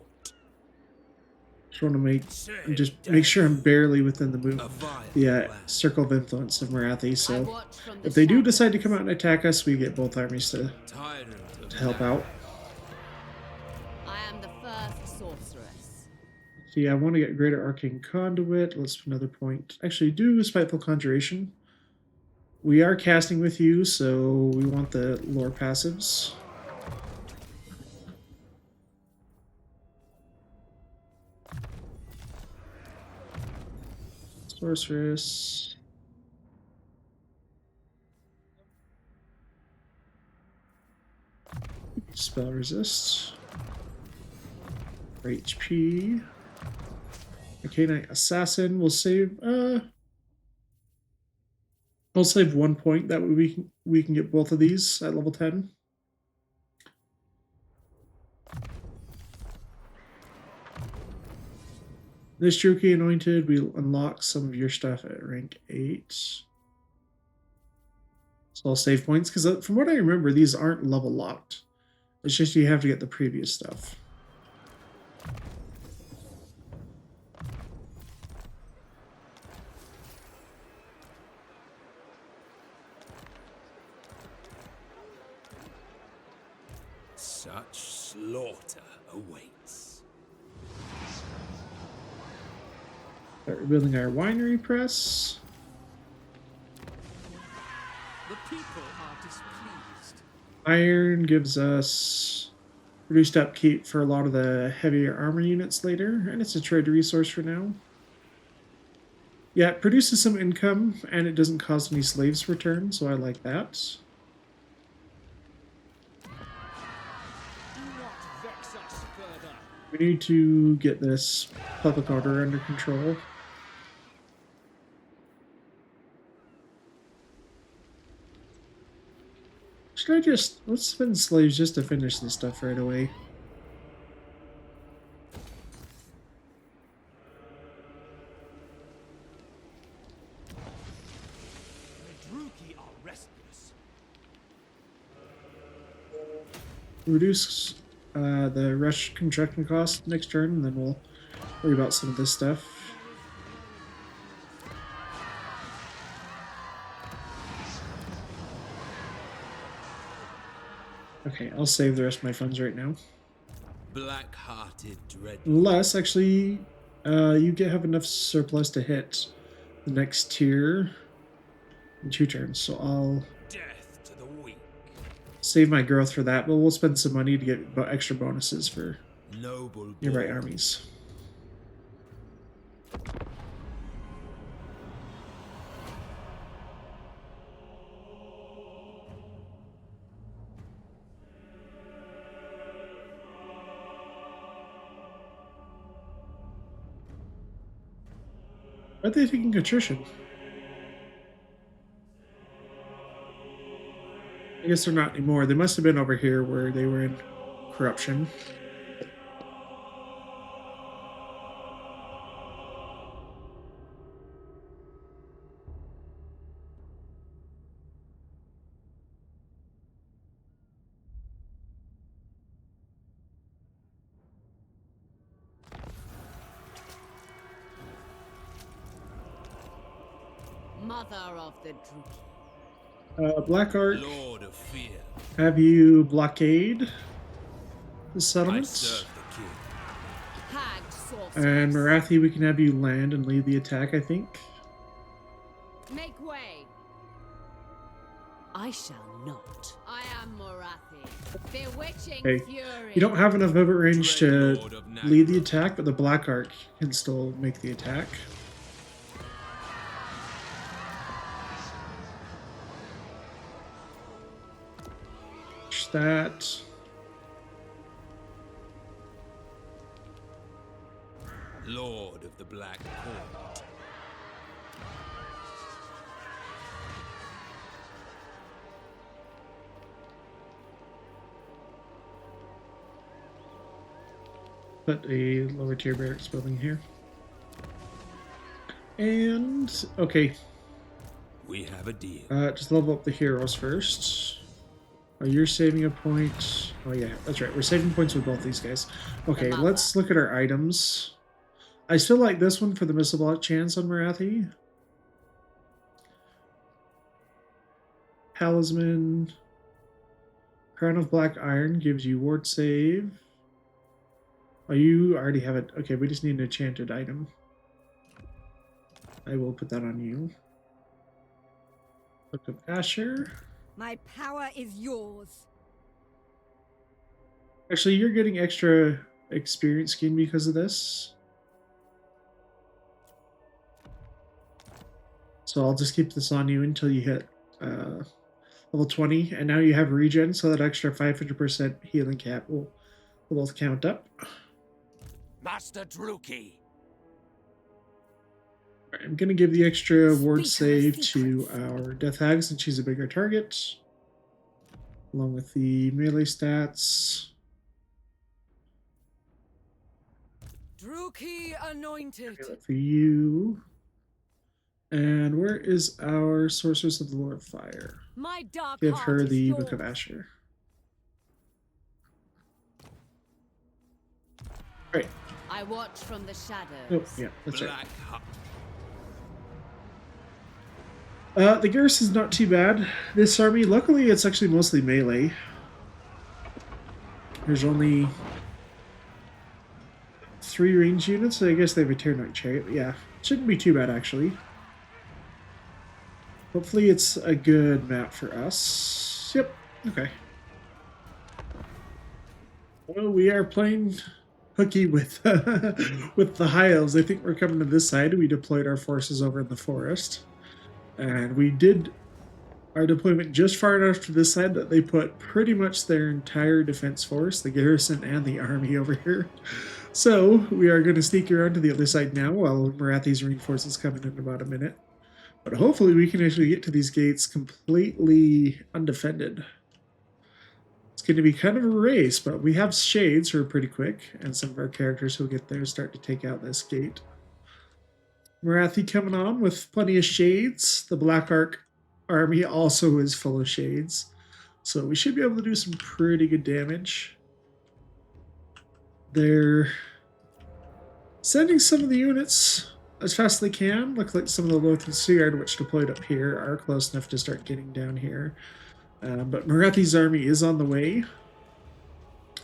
Just want to make sure I'm barely within the circle of influence of Morathi. So if they do decide to come out and attack us, we get both armies to help out. I am the first sorceress. So yeah, I want to get Greater Arcane Conduit. Let's put another point. Actually, do Spiteful Conjuration. We are casting with you, so we want the lore passives. Sorceress. Spell resist. For HP. Okay, Knight Assassin. We'll save. We'll save 1 point. That way we can get both of these at level 10. This Druki Anointed, we unlock some of your stuff at rank 8. So I'll save points, because from what I remember, these aren't level locked. It's just you have to get the previous stuff. Such slaughter awaits. Start rebuilding our winery press. The people are displeased. Iron gives us reduced upkeep for a lot of the heavier armor units later, and it's a trade resource for now. Yeah, it produces some income, and it doesn't cause any slaves to return, so I like that. Do not vex us. We need to get this public order under control. Should I just... let's spend slaves just to finish this stuff right away. The Druki are restless. Reduce the rush construction cost next turn, and then we'll worry about some of this stuff. Okay, I'll save the rest of my funds right now. Black-hearted dread. Unless, actually, you have enough surplus to hit the next tier in 2 turns, so I'll Death to the weak. save my growth for that, but we'll spend some money to get extra bonuses for Noble nearby born. armies. Why are they taking attrition? I guess they're not anymore. They must have been over here where they were in corruption. Mother of the Druki. Blackheart, Lord of fear. have you blockade the I settlement? serve the king. Hagged sorceress. And Morathi, we can have you land and lead the attack, I think. Make way. I shall not. I am Morathi. Bewitching Hey, fury. you don't have enough movement range to Dread Lord of lead the Nagara. attack, but the Blackheart can still make the attack. That. Lord of the Black Court. Put a lower tier barracks building here. And okay, We have a deal. just level up the heroes first. Oh, you're saving a point. Oh yeah, that's right. We're saving points with both these guys. Okay, mother. let's look at our items. I still like this one for the missile block chance on Morathi. Talisman. Crown of Black Iron gives you ward save. Oh, you already have it. Okay, we just need an enchanted item. I will put that on you. Book of Asher. My power is yours. Actually, you're getting extra experience gain because of this. So I'll just keep this on you until you hit level 20. And now you have regen, so that extra 500% healing cap will both count up. Master Druki. Alright, I'm going to give the extra ward Speak our save to our Death Hag since she's a bigger target. Along with the melee stats. Druki anointed. Do that for you. And where is our Sorceress of the Lord of Fire? My dark Give heart her is the Book yours. of Asher. Right. I watch from the shadows. Oh, yeah, that's right. Black Heart. The garrison's not too bad. This army, luckily, it's actually mostly melee. There's only 3 range units, so I guess they have a Tear Knight Chariot. Yeah, shouldn't be too bad, actually. Hopefully it's a good map for us. Yep, okay. Well, we are playing hooky with with the High Elves. I think we're coming to this side. We deployed our forces over in the forest. And we did our deployment just far enough to this side that they put pretty much their entire defense force, the garrison and the army over here. So we are going to sneak around to the other side now while Morathi's reinforcements come in about a minute. But hopefully we can actually get to these gates completely undefended. It's going to be kind of a race, but we have shades who are pretty quick, and some of our characters who will get there start to take out this gate. Morathi coming on with plenty of shades. The Black Ark army also is full of shades. So we should be able to do some pretty good damage. They're sending some of the units as fast as they can. Looks like some of the Lothar Seaguard, which deployed up here, are close enough to start getting down here. But Morathi's army is on the way.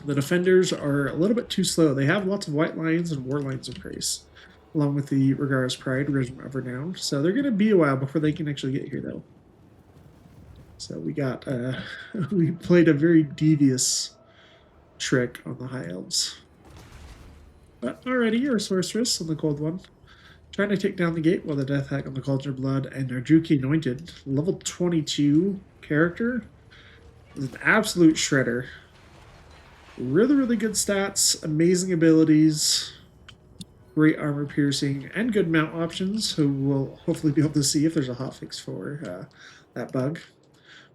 The defenders are a little bit too slow. They have lots of white lines and war lines in place, along with the Rhaegar's Pride, Regiment of Renown. So they're going to be a while before they can actually get here, though. So we got, we played a very devious trick on the High Elves. But already, our Sorceress on the Cold One, trying to take down the gate while the Death Hack on the Cauldron of Blood and our Druki Anointed, level 22 character, is an absolute shredder. Really, really good stats, amazing abilities, great armor piercing, and good mount options, so we'll hopefully be able to see if there's a hotfix for that bug.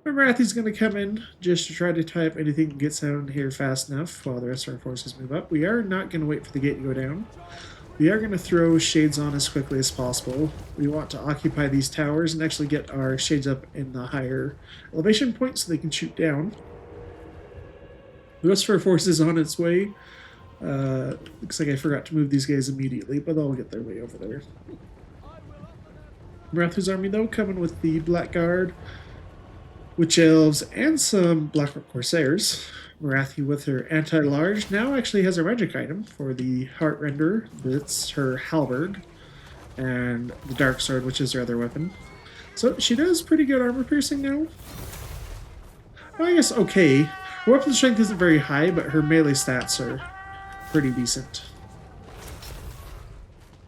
Morathi's going to come in just to try to tie up anything that gets down here fast enough while the rest of our forces move up. We are not going to wait for the gate to go down. We are going to throw shades on as quickly as possible. We want to occupy these towers and actually get our shades up in the higher elevation points so they can shoot down. The rest of our force is on its way. Looks like I forgot to move these guys immediately, but they'll get their way over there. Morathi's army, though, coming with the Blackguard, Witch Elves, and some Blackrock Corsairs. Morathi with her anti-large now actually has a magic item for the Heartrender. That's her halberd, and the Darksword, which is her other weapon. So she does pretty good armor piercing now. Well, I guess okay. Her weapon strength isn't very high, but her melee stats are pretty decent.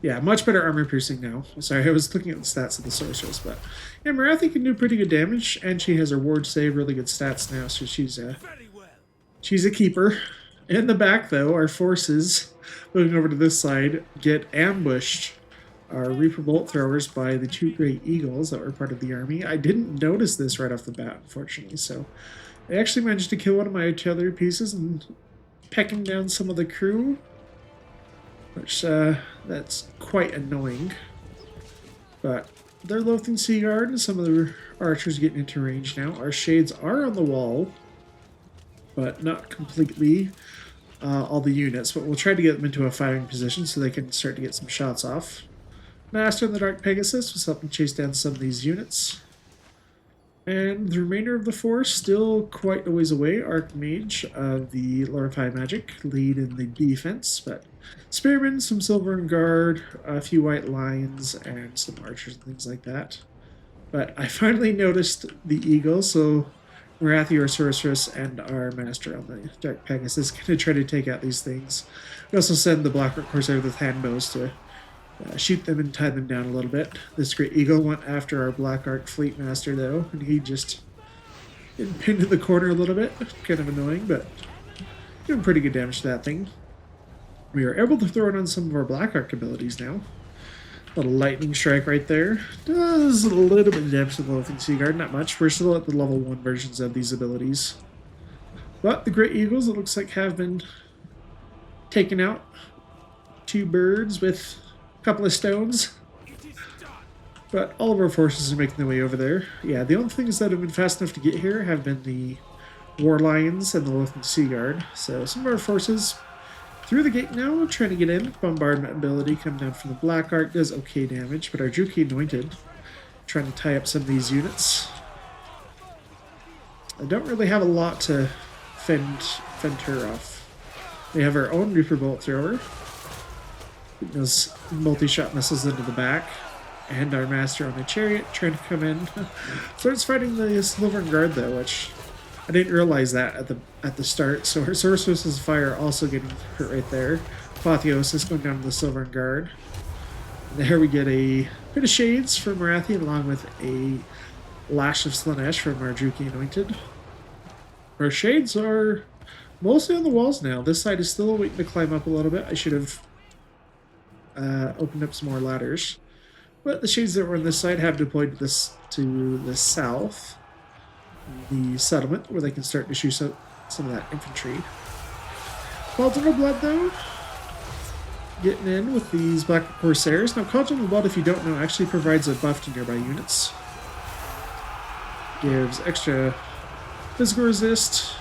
Yeah, much better armor piercing now. Sorry, I was looking at the stats of the Sorceress, but yeah, Morathi can do pretty good damage, and she has her ward save, really good stats now, so she's a keeper. In the back, though, our forces, moving over to this side, get ambushed. Our Reaper Bolt throwers by the two Great Eagles that were part of the army. I didn't notice this right off the bat, unfortunately, so I actually managed to kill one of my artillery pieces and pecking down some of the crew, which that's quite annoying. But they're Lothar Seaguard, and some of the archers getting into range now. Our shades are on the wall, but not completely all the units, but we'll try to get them into a firing position so they can start to get some shots off. Master and the Dark Pegasus was helping chase down some of these units. And the remainder of the force still quite a ways away. Archmage of the Lord of High Magic lead in the defense, but Spearmen, some Silver and Guard, a few White Lions, and some archers and things like that. But I finally noticed the eagle, so Morathi, our Sorceress, and our Master on the Dark Pegasus is going to try to take out these things. We also send the Blackrock Corsair with handbows to shoot them and tie them down a little bit. This Great Eagle went after our Black Ark Fleet Master, though, and he just pinned in the corner a little bit. Kind of annoying, but doing pretty good damage to that thing. We are able to throw it on some of our Black Ark abilities now. A little lightning strike right there. Does a little bit of damage to the Lothar Seaguard, not much. We're still at the level 1 versions of these abilities. But the Great Eagles, it looks like, have been taken out. 2 birds with a couple of stones. But all of our forces are making their way over there. Yeah, the only things that have been fast enough to get here have been the War Lions and the Lothar Seaguard. So some of our forces through the gate now, trying to get in. Bombardment ability coming down from the Black Ark does okay damage, but our Druki Anointed trying to tie up some of these units. I don't really have a lot to fend her off. We have our own Reaper Bolt thrower. Those multi-shot missiles into the back. And our Master on a chariot trying to come in. Starts fighting the Silver Guard, though, which I didn't realize that at the start. So her Sorceress's Fire also getting hurt right there. Apotheosis going down to the Silver Guard. And there we get a bit of Shades from Morathi, along with a Lash of Slaanesh from our Druki Anointed. Our Shades are mostly on the walls now. This side is still waiting to climb up a little bit. I should have opened up some more ladders. But the shades that were on this side have deployed to the south, the settlement, where they can start to shoot some of that infantry. Cauldron of Blood, though, getting in with these Black Corsairs. Now, Cauldron of Blood, if you don't know, actually provides a buff to nearby units. Gives extra physical resist.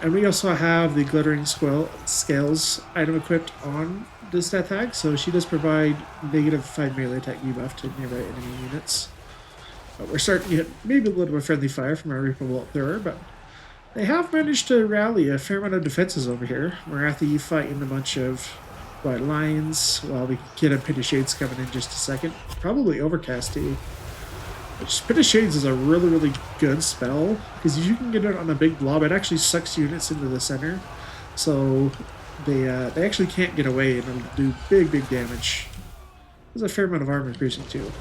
And we also have the Glittering Scales item equipped on this Death Hag, so she does provide -5 melee attack debuff to nearby enemy units. But we're starting to get maybe a little bit of friendly fire from our Reaper Bolt Thrower, but they have managed to rally a fair amount of defenses over here. Morathi fighting a bunch of White Lions, while we get a Pit of Shades coming in just a second. Probably Overcast too. Which, Pit of Shades is a really, really good spell, because if you can get it on a big blob, it actually sucks units into the center. So they actually can't get away, and it'll do big, big damage. There's a fair amount of armor piercing too.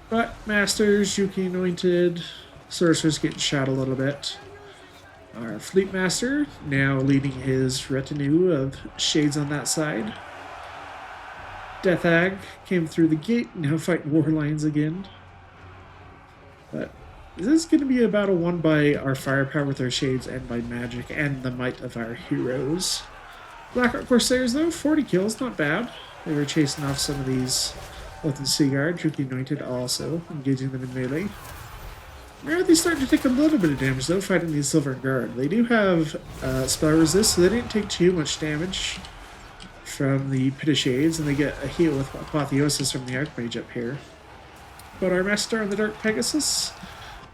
But Masters, Yuki Anointed, Sorcerer's getting shot a little bit. Our Fleet Master now leading his retinue of shades on that side. Death Hag came through the gate, now fighting War Lions again. But this is going to be a battle won by our firepower with our shades and by magic and the might of our heroes. Blackheart Corsairs, though, 40 kills, not bad. They were chasing off some of these Loathen Sea Guard, Druki Anointed also, engaging them in melee. Morathi's starting to take a little bit of damage, though, fighting these Silver Guard. They do have spell resist, so they didn't take too much damage from the Pit of Shades, and they get a heal with Apotheosis from the Archmage up here. But our Master on the Dark Pegasus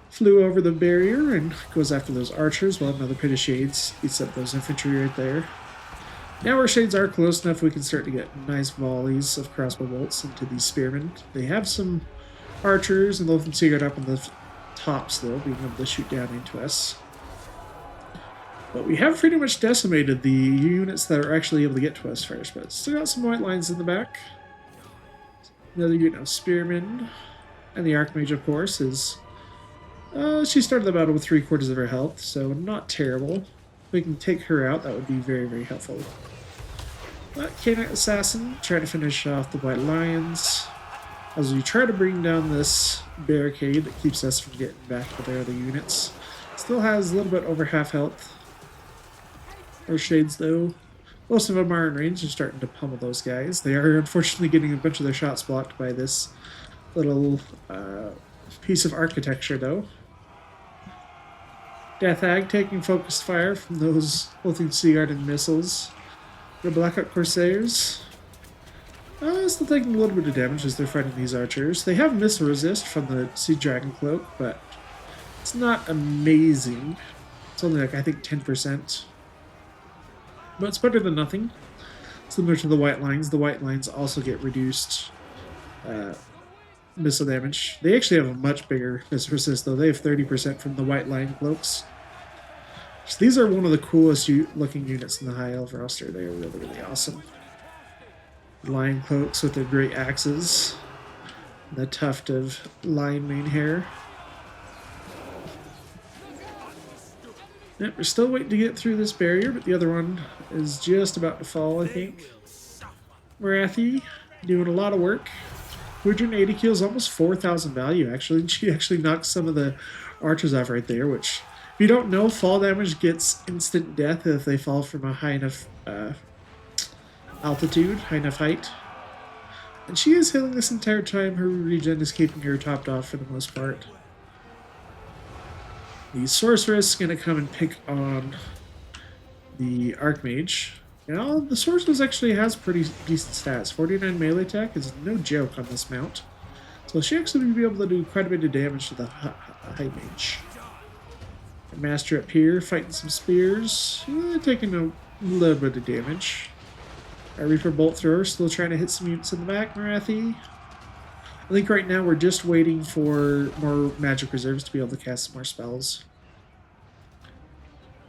flew over the barrier and goes after those archers, while another Pit of Shades eats up those infantry right there. Now our shades are close enough, we can start to get nice volleys of crossbow bolts into these spearmen. They have some archers and Loathen Sea Guard up on the tops, though, being able to shoot down into us. But we have pretty much decimated the units that are actually able to get to us first, but still got some White Lines in the back. Another unit of spearmen. And the Archmage, of course, is... she started the battle with 3/4 of her health, so not terrible. If we can take her out, that would be very, very helpful. But Canine Assassin, trying to finish off the White Lions as we try to bring down this barricade that keeps us from getting back to their other units. Still has a little bit over half health. Our shades, though, most of them are in range and starting to pummel those guys. They are unfortunately getting a bunch of their shots blocked by this little piece of architecture, though. Death Hag taking focused fire from those Loathen Sea Guard and missiles. The Blackheart Corsairs still taking a little bit of damage as they're fighting these archers. They have missile resist from the Sea Dragon Cloak, but it's not amazing. It's only like, I think, 10%. But it's better than nothing. Similar to the White Lines. The White Lines also get reduced missile damage. They actually have a much bigger missile resist, though. They have 30% from the White Line Cloaks. So these are one of the coolest looking units in the High Elf roster. They are really, really awesome. Lion Cloaks with their great axes. The tuft of lion mane hair. Yep, we're still waiting to get through this barrier, but the other one is just about to fall, I think. Morathi doing a lot of work. 180 kills, almost 4,000 value, actually. And she actually knocks some of the archers off right there, which, if you don't know, fall damage gets instant death if they fall from a high enough altitude, high enough height. And she is healing this entire time. Her regen is keeping her topped off for the most part. The Sorceress is going to come and pick on the Archmage. Now, the Sorceress actually has pretty decent stats. 49 melee attack is no joke on this mount. So she actually will be able to do quite a bit of damage to the High Mage. The Master up here fighting some spears, taking a little bit of damage. Our Reaper Bolt Thrower still trying to hit some units in the back, Morathi. I think right now we're just waiting for more magic reserves to be able to cast some more spells.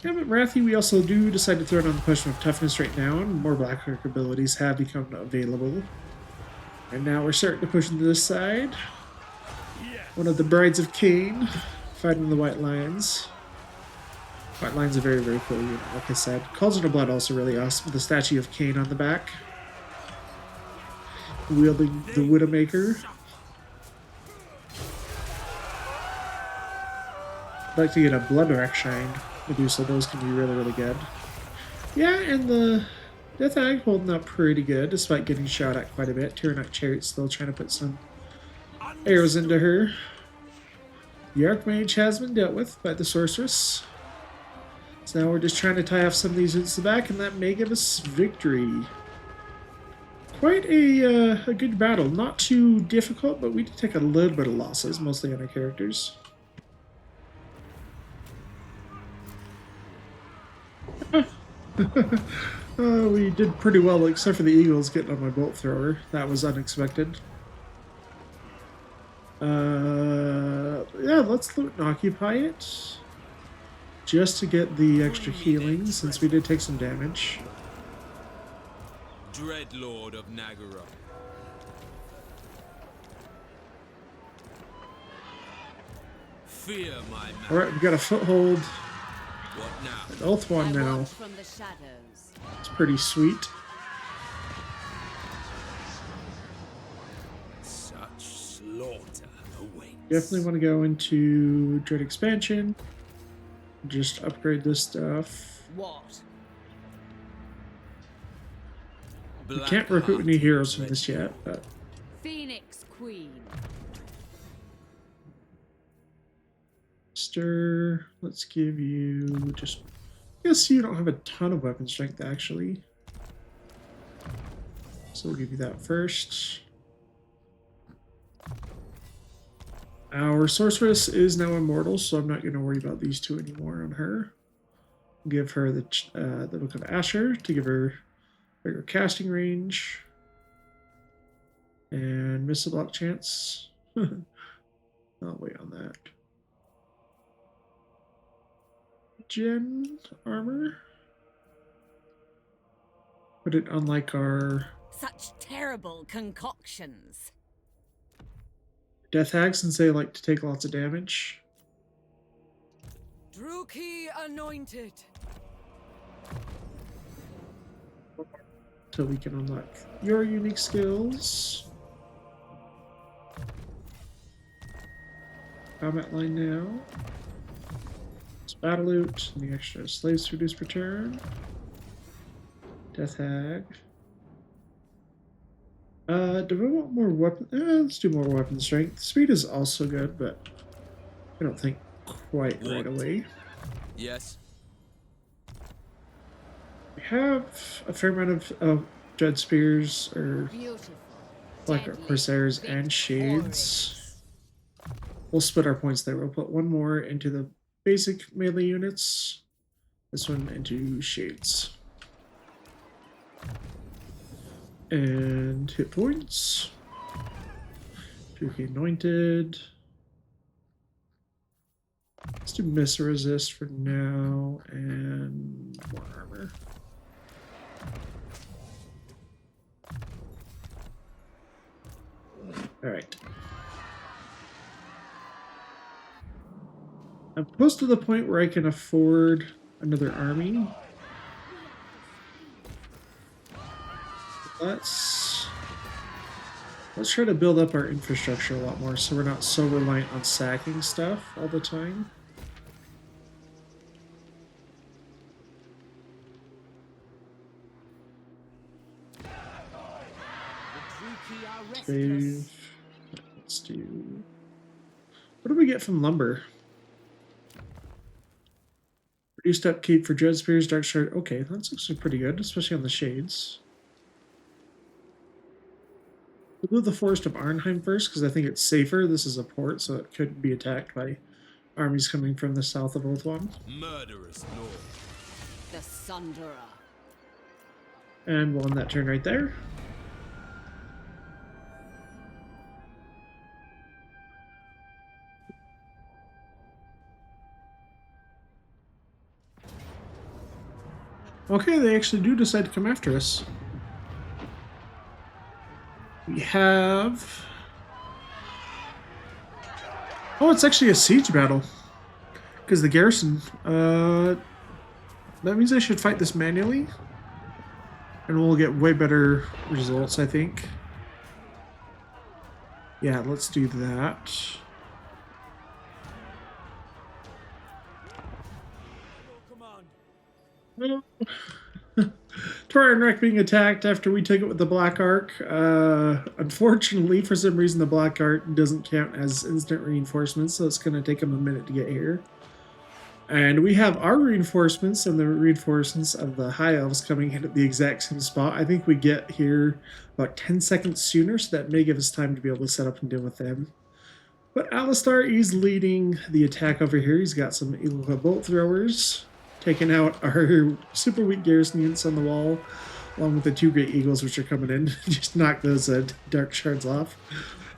Yeah, but Morathi, we also do decide to throw it on the potion of toughness right now, and more Blackheart abilities have become available. And now we're starting to push into this side. One of the Brides of Cain fighting the White Lions. Frontline's a very, very cool unit, like I said. Cauldron of Blood also really awesome, with the statue of Cain on the back. Wielding the Widowmaker. I'd like to get a Bloodwrack Shine Medusa. Those can be really, really good. Yeah, and the Death Hag holding up pretty good, despite getting shot at quite a bit. Tyrannoc Chariot still trying to put some arrows into her. The Archmage has been dealt with by the Sorceress. So now we're just trying to tie off some of these units in the back, and that may give us victory. Quite a good battle. Not too difficult, but we did take a little bit of losses, mostly on our characters. We did pretty well, except for the Eagles getting on my bolt thrower. That was unexpected. Yeah, let's loot and occupy it. Just to get the extra healing, since we did take some damage. Dreadlord of Nagara. Fear my man. Alright, we got a foothold. What now? An Oath One now. watch from the shadows. It's pretty sweet. Such slaughter awaits. Definitely want to go into Dread Expansion. Just upgrade this stuff. What? We can't recruit any heroes from this yet, but Phoenix Queen. Stir, let's give you just, I guess you don't have a ton of weapon strength actually. So we'll give you that first. Our Sorceress is now immortal, so I'm not going to worry about these two anymore on her. Give her the Book of Asher to give her bigger casting range. And missile block chance. I'll wait on that. Gen armor. Put it unlike our Such terrible concoctions. Death Hag, since they like to take lots of damage. Druki anointed. Till we can unlock your unique skills. Combat line now. It's battle loot and the extra slaves to reduce per turn. Death Hag. Do we want more weapon? Let's do more weapon strength. Speed is also good, but I don't think quite right away. Yes. We have a fair amount of Dread Spears, or Beautiful. like our Corsairs and Shades. We'll split our points there. We'll put one more into the basic melee units, this one into Shades. And hit points. Druki Anointed. Let's do Miss Resist for now, and more armor. Alright. I'm close to the point where I can afford another army. Let's try to build up our infrastructure a lot more so we're not so reliant on sacking stuff all the time. Save. Let's do... What do we get from lumber? Reduced upkeep for Dread Spears, Darksword. Okay, that's actually pretty good, especially on the Shades. We'll do the Forest of Arnheim first, because I think it's safer. This is a port, so it could be attacked by armies coming from the south of Ulthuan. Murderous lord. The Sunderer. And we'll end that turn right there. Okay, they actually do decide to come after us. We have... Oh, it's actually a siege battle. Because the garrison That means I should fight this manually. And we'll get way better results, I think. Yeah, let's do that. Well, Tor and Wreck being attacked after we took it with the Black Arc. Unfortunately, for some reason, the Black Arc doesn't count as instant reinforcements, so it's going to take them a minute to get here. And we have our reinforcements and the reinforcements of the High Elves coming in at the exact same spot. I think we get here about 10 seconds sooner, so that may give us time to be able to set up and deal with them. But Alistar is leading the attack over here. He's got some Eagle Bolt Throwers, taking out our super weak garrison units on the wall, along with the 2 Great Eagles, which are coming in. Just knock those Dark Shards off.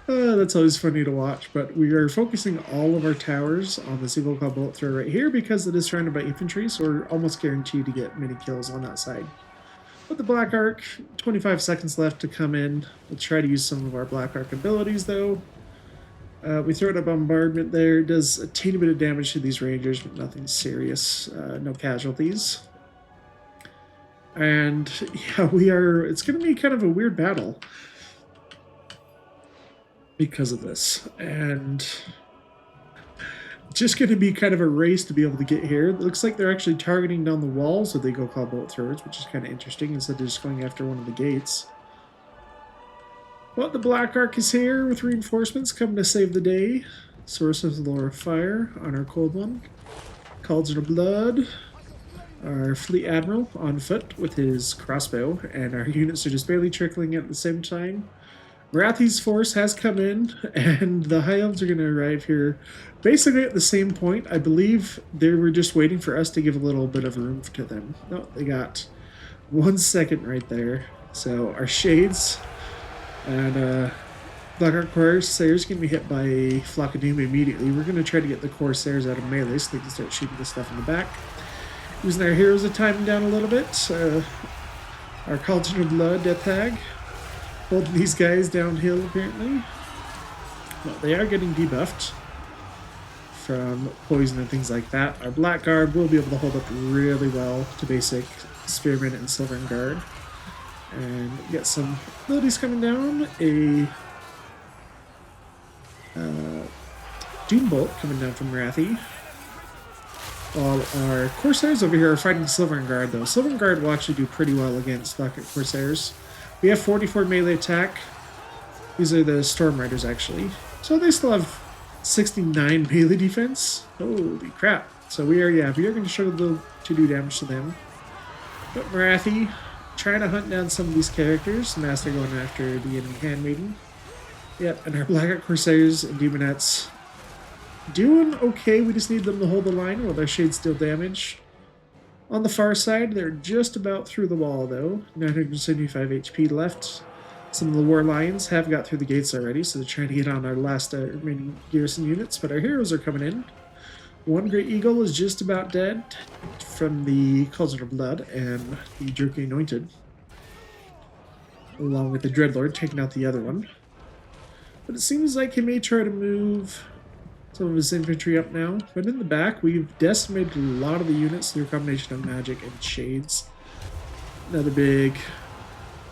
That's always funny to watch, but we are focusing all of our towers on this Eagle Claw Bolt Thrower right here because it is surrounded by infantry, so we're almost guaranteed to get many kills on that side. With the Black Arc, 25 seconds left to come in. We'll try to use some of our Black Arc abilities, though. We throw out a bombardment there. It does a teeny bit of damage to these Rangers, but nothing serious. No casualties. And yeah, it's going to be kind of a weird battle because of this. And just going to be kind of a race to be able to get here. It looks like they're actually targeting down the walls with the Eagle Claw Bolt Throwers, which is kind of interesting, instead of just going after one of the gates. But the Black Arc is here with reinforcements coming to save the day. Source of the Lore of Fire on our cold one. Cauldron of Blood. Our Fleet Admiral on foot with his crossbow. And our units are just barely trickling in at the same time. Morathi's force has come in, and the High Elves are going to arrive here basically at the same point. I believe they were just waiting for us to give a little bit of room to them. No, they got 1 second right there. So our Shades and Black Arc Corsairs can be hit by a Flock of Doom immediately. We're going to try to get the Corsairs out of melee so they can start shooting the stuff in the back. Using our heroes to time them down a little bit. Our Cauldron of Blood, Death Hag. Holding these guys downhill, apparently. Well, they are getting debuffed from poison and things like that. Our Black Guard will be able to hold up really well to basic Spearman and Silver Guard. And get some abilities coming down. A Doom Bolt coming down from Morathi. While our Corsairs over here are fighting Silver Guard, though. Silver Guard will actually do pretty well against Black Corsairs. We have 44 melee attack. These are the Storm Riders, actually. So they still have 69 melee defense. Holy crap. So we are going to struggle to do damage to them. But Morathi trying to hunt down some of these characters. Master going after the enemy Handmaiden. Yep, and our Black Corsairs and Demonettes doing okay. We just need them to hold the line while their Shades deal damage. On the far side, they're just about through the wall, though. 975 HP left. Some of the War Lions have got through the gates already, so they're trying to get on our last remaining garrison units, but our heroes are coming in. 1 Great Eagle is just about dead from the Cauldron of Blood and the Druchii Anointed, along with the Dreadlord taking out the other one. But it seems like he may try to move some of his infantry up now. But in the back, we've decimated a lot of the units through a combination of magic and shades. Another big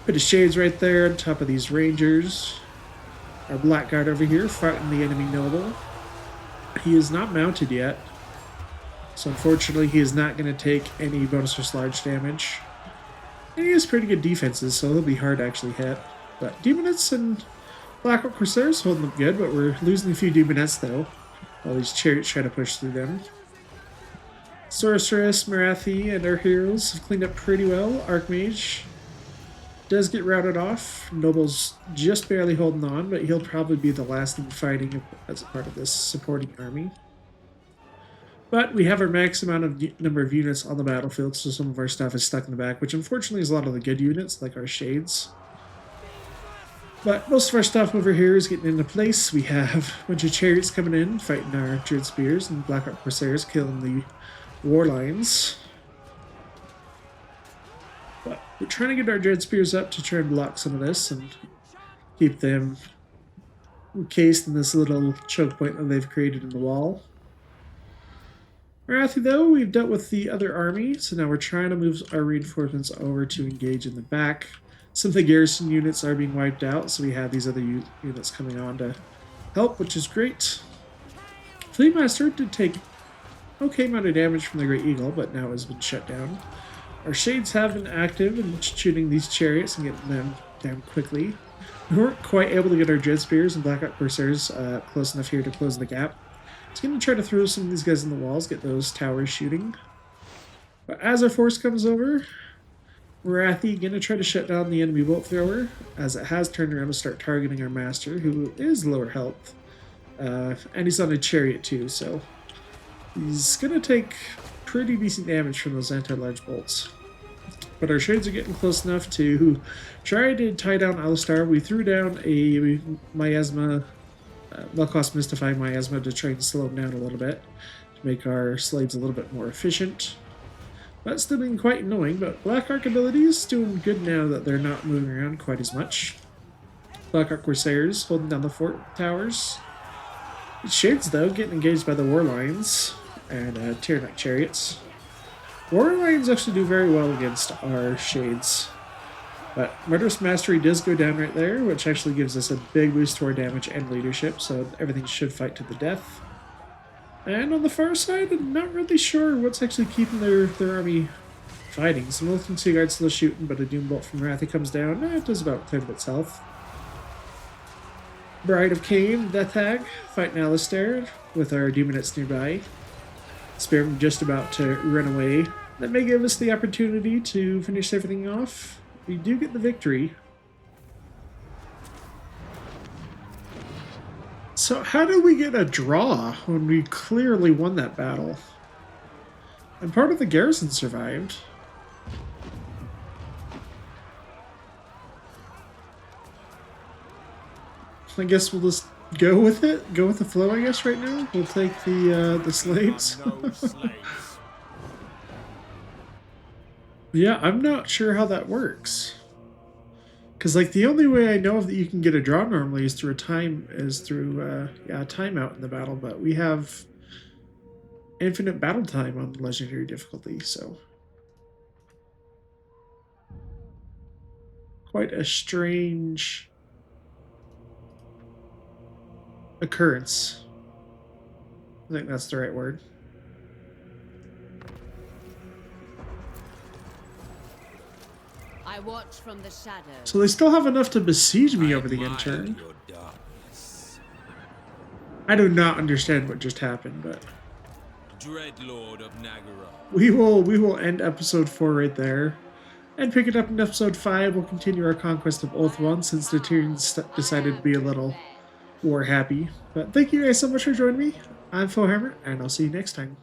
bit of shades right there on top of these rangers. Our Blackguard over here fighting the enemy noble. He is not mounted yet, so unfortunately he is not going to take any bonus or large damage. And he has pretty good defenses, so he'll be hard to actually hit. But Demonettes and Black Orc Corsairs holding up good, but we're losing a few Demonettes though. All these chariots try to push through them. Sorceress, Morathi, and our heroes have cleaned up pretty well. Archmage does get routed off. Noble's just barely holding on, but he'll probably be the last thing fighting as a part of this supporting army. But we have our max amount of number of units on the battlefield, so some of our stuff is stuck in the back, which unfortunately is a lot of the good units, like our Shades. But most of our stuff over here is getting into place. We have a bunch of chariots coming in, fighting our Druid Spears, and Black Orc Corsairs killing the War Lions. But we're trying to get our Dread Spears up to try and block some of this and keep them encased in this little choke point that they've created in the wall. Morathi, though, we've dealt with the other army, so now we're trying to move our reinforcements over to engage in the back. Some of the garrison units are being wiped out, so we have these other units coming on to help, which is great. Fleetmaster did take okay amount of damage from the Great Eagle, but now has been shut down. Our Shades have been active in shooting these chariots and getting them down quickly. We weren't quite able to get our Dread Spears and Black Hawk Corsairs close enough here to close the gap. It's going to try to throw some of these guys in the walls, get those towers shooting. But as our force comes over, Morathi going to try to shut down the enemy bolt thrower, as it has turned around to start targeting our master, who is lower health. And he's on a chariot too, so he's going to take pretty decent damage from those anti-large bolts. But our Shades are getting close enough to try to tie down Alistar. We threw down a Miasma, low-cost Mystifying Miasma to try and slow him down a little bit, to make our slaves a little bit more efficient. That's still being quite annoying, but Black Arc ability is doing good now that they're not moving around quite as much. Black Arc Corsairs holding down the fort towers. Shades, though, getting engaged by the War Lions and Tyranic Chariots. War Lions actually do very well against our Shades. But Murderous Mastery does go down right there, which actually gives us a big boost to our damage and leadership, so everything should fight to the death. And on the far side, I'm not really sure what's actually keeping their army fighting. Some Militant Sea Guards still shooting, but a Doom Bolt from Morathi comes down. It does about clear its health. Bride of Cain, Death Hag, fighting Alistair with our Demonettes nearby. Spearman just about to run away. That may give us the opportunity to finish everything off. We do get the victory. So how did we get a draw when we clearly won that battle? And part of the garrison survived. I guess we'll just go with it. Go with the flow, I guess, right now. We'll take the slaves. Yeah, I'm not sure how that works. Because, like, the only way I know of that you can get a draw normally is through a timeout in the battle, but we have infinite battle time on legendary difficulty, so quite a strange occurrence. I think that's the right word. I watch from the shadows. So they still have enough to besiege me over the end turn. I do not understand what just happened, but Dreadlord of Nagaroth. we will end episode 4 right there, and pick it up in episode 5. We'll continue our conquest of Oath 1 since the Tyranids decided to be a little war happy. But thank you guys so much for joining me. I'm Warhammer, and I'll see you next time.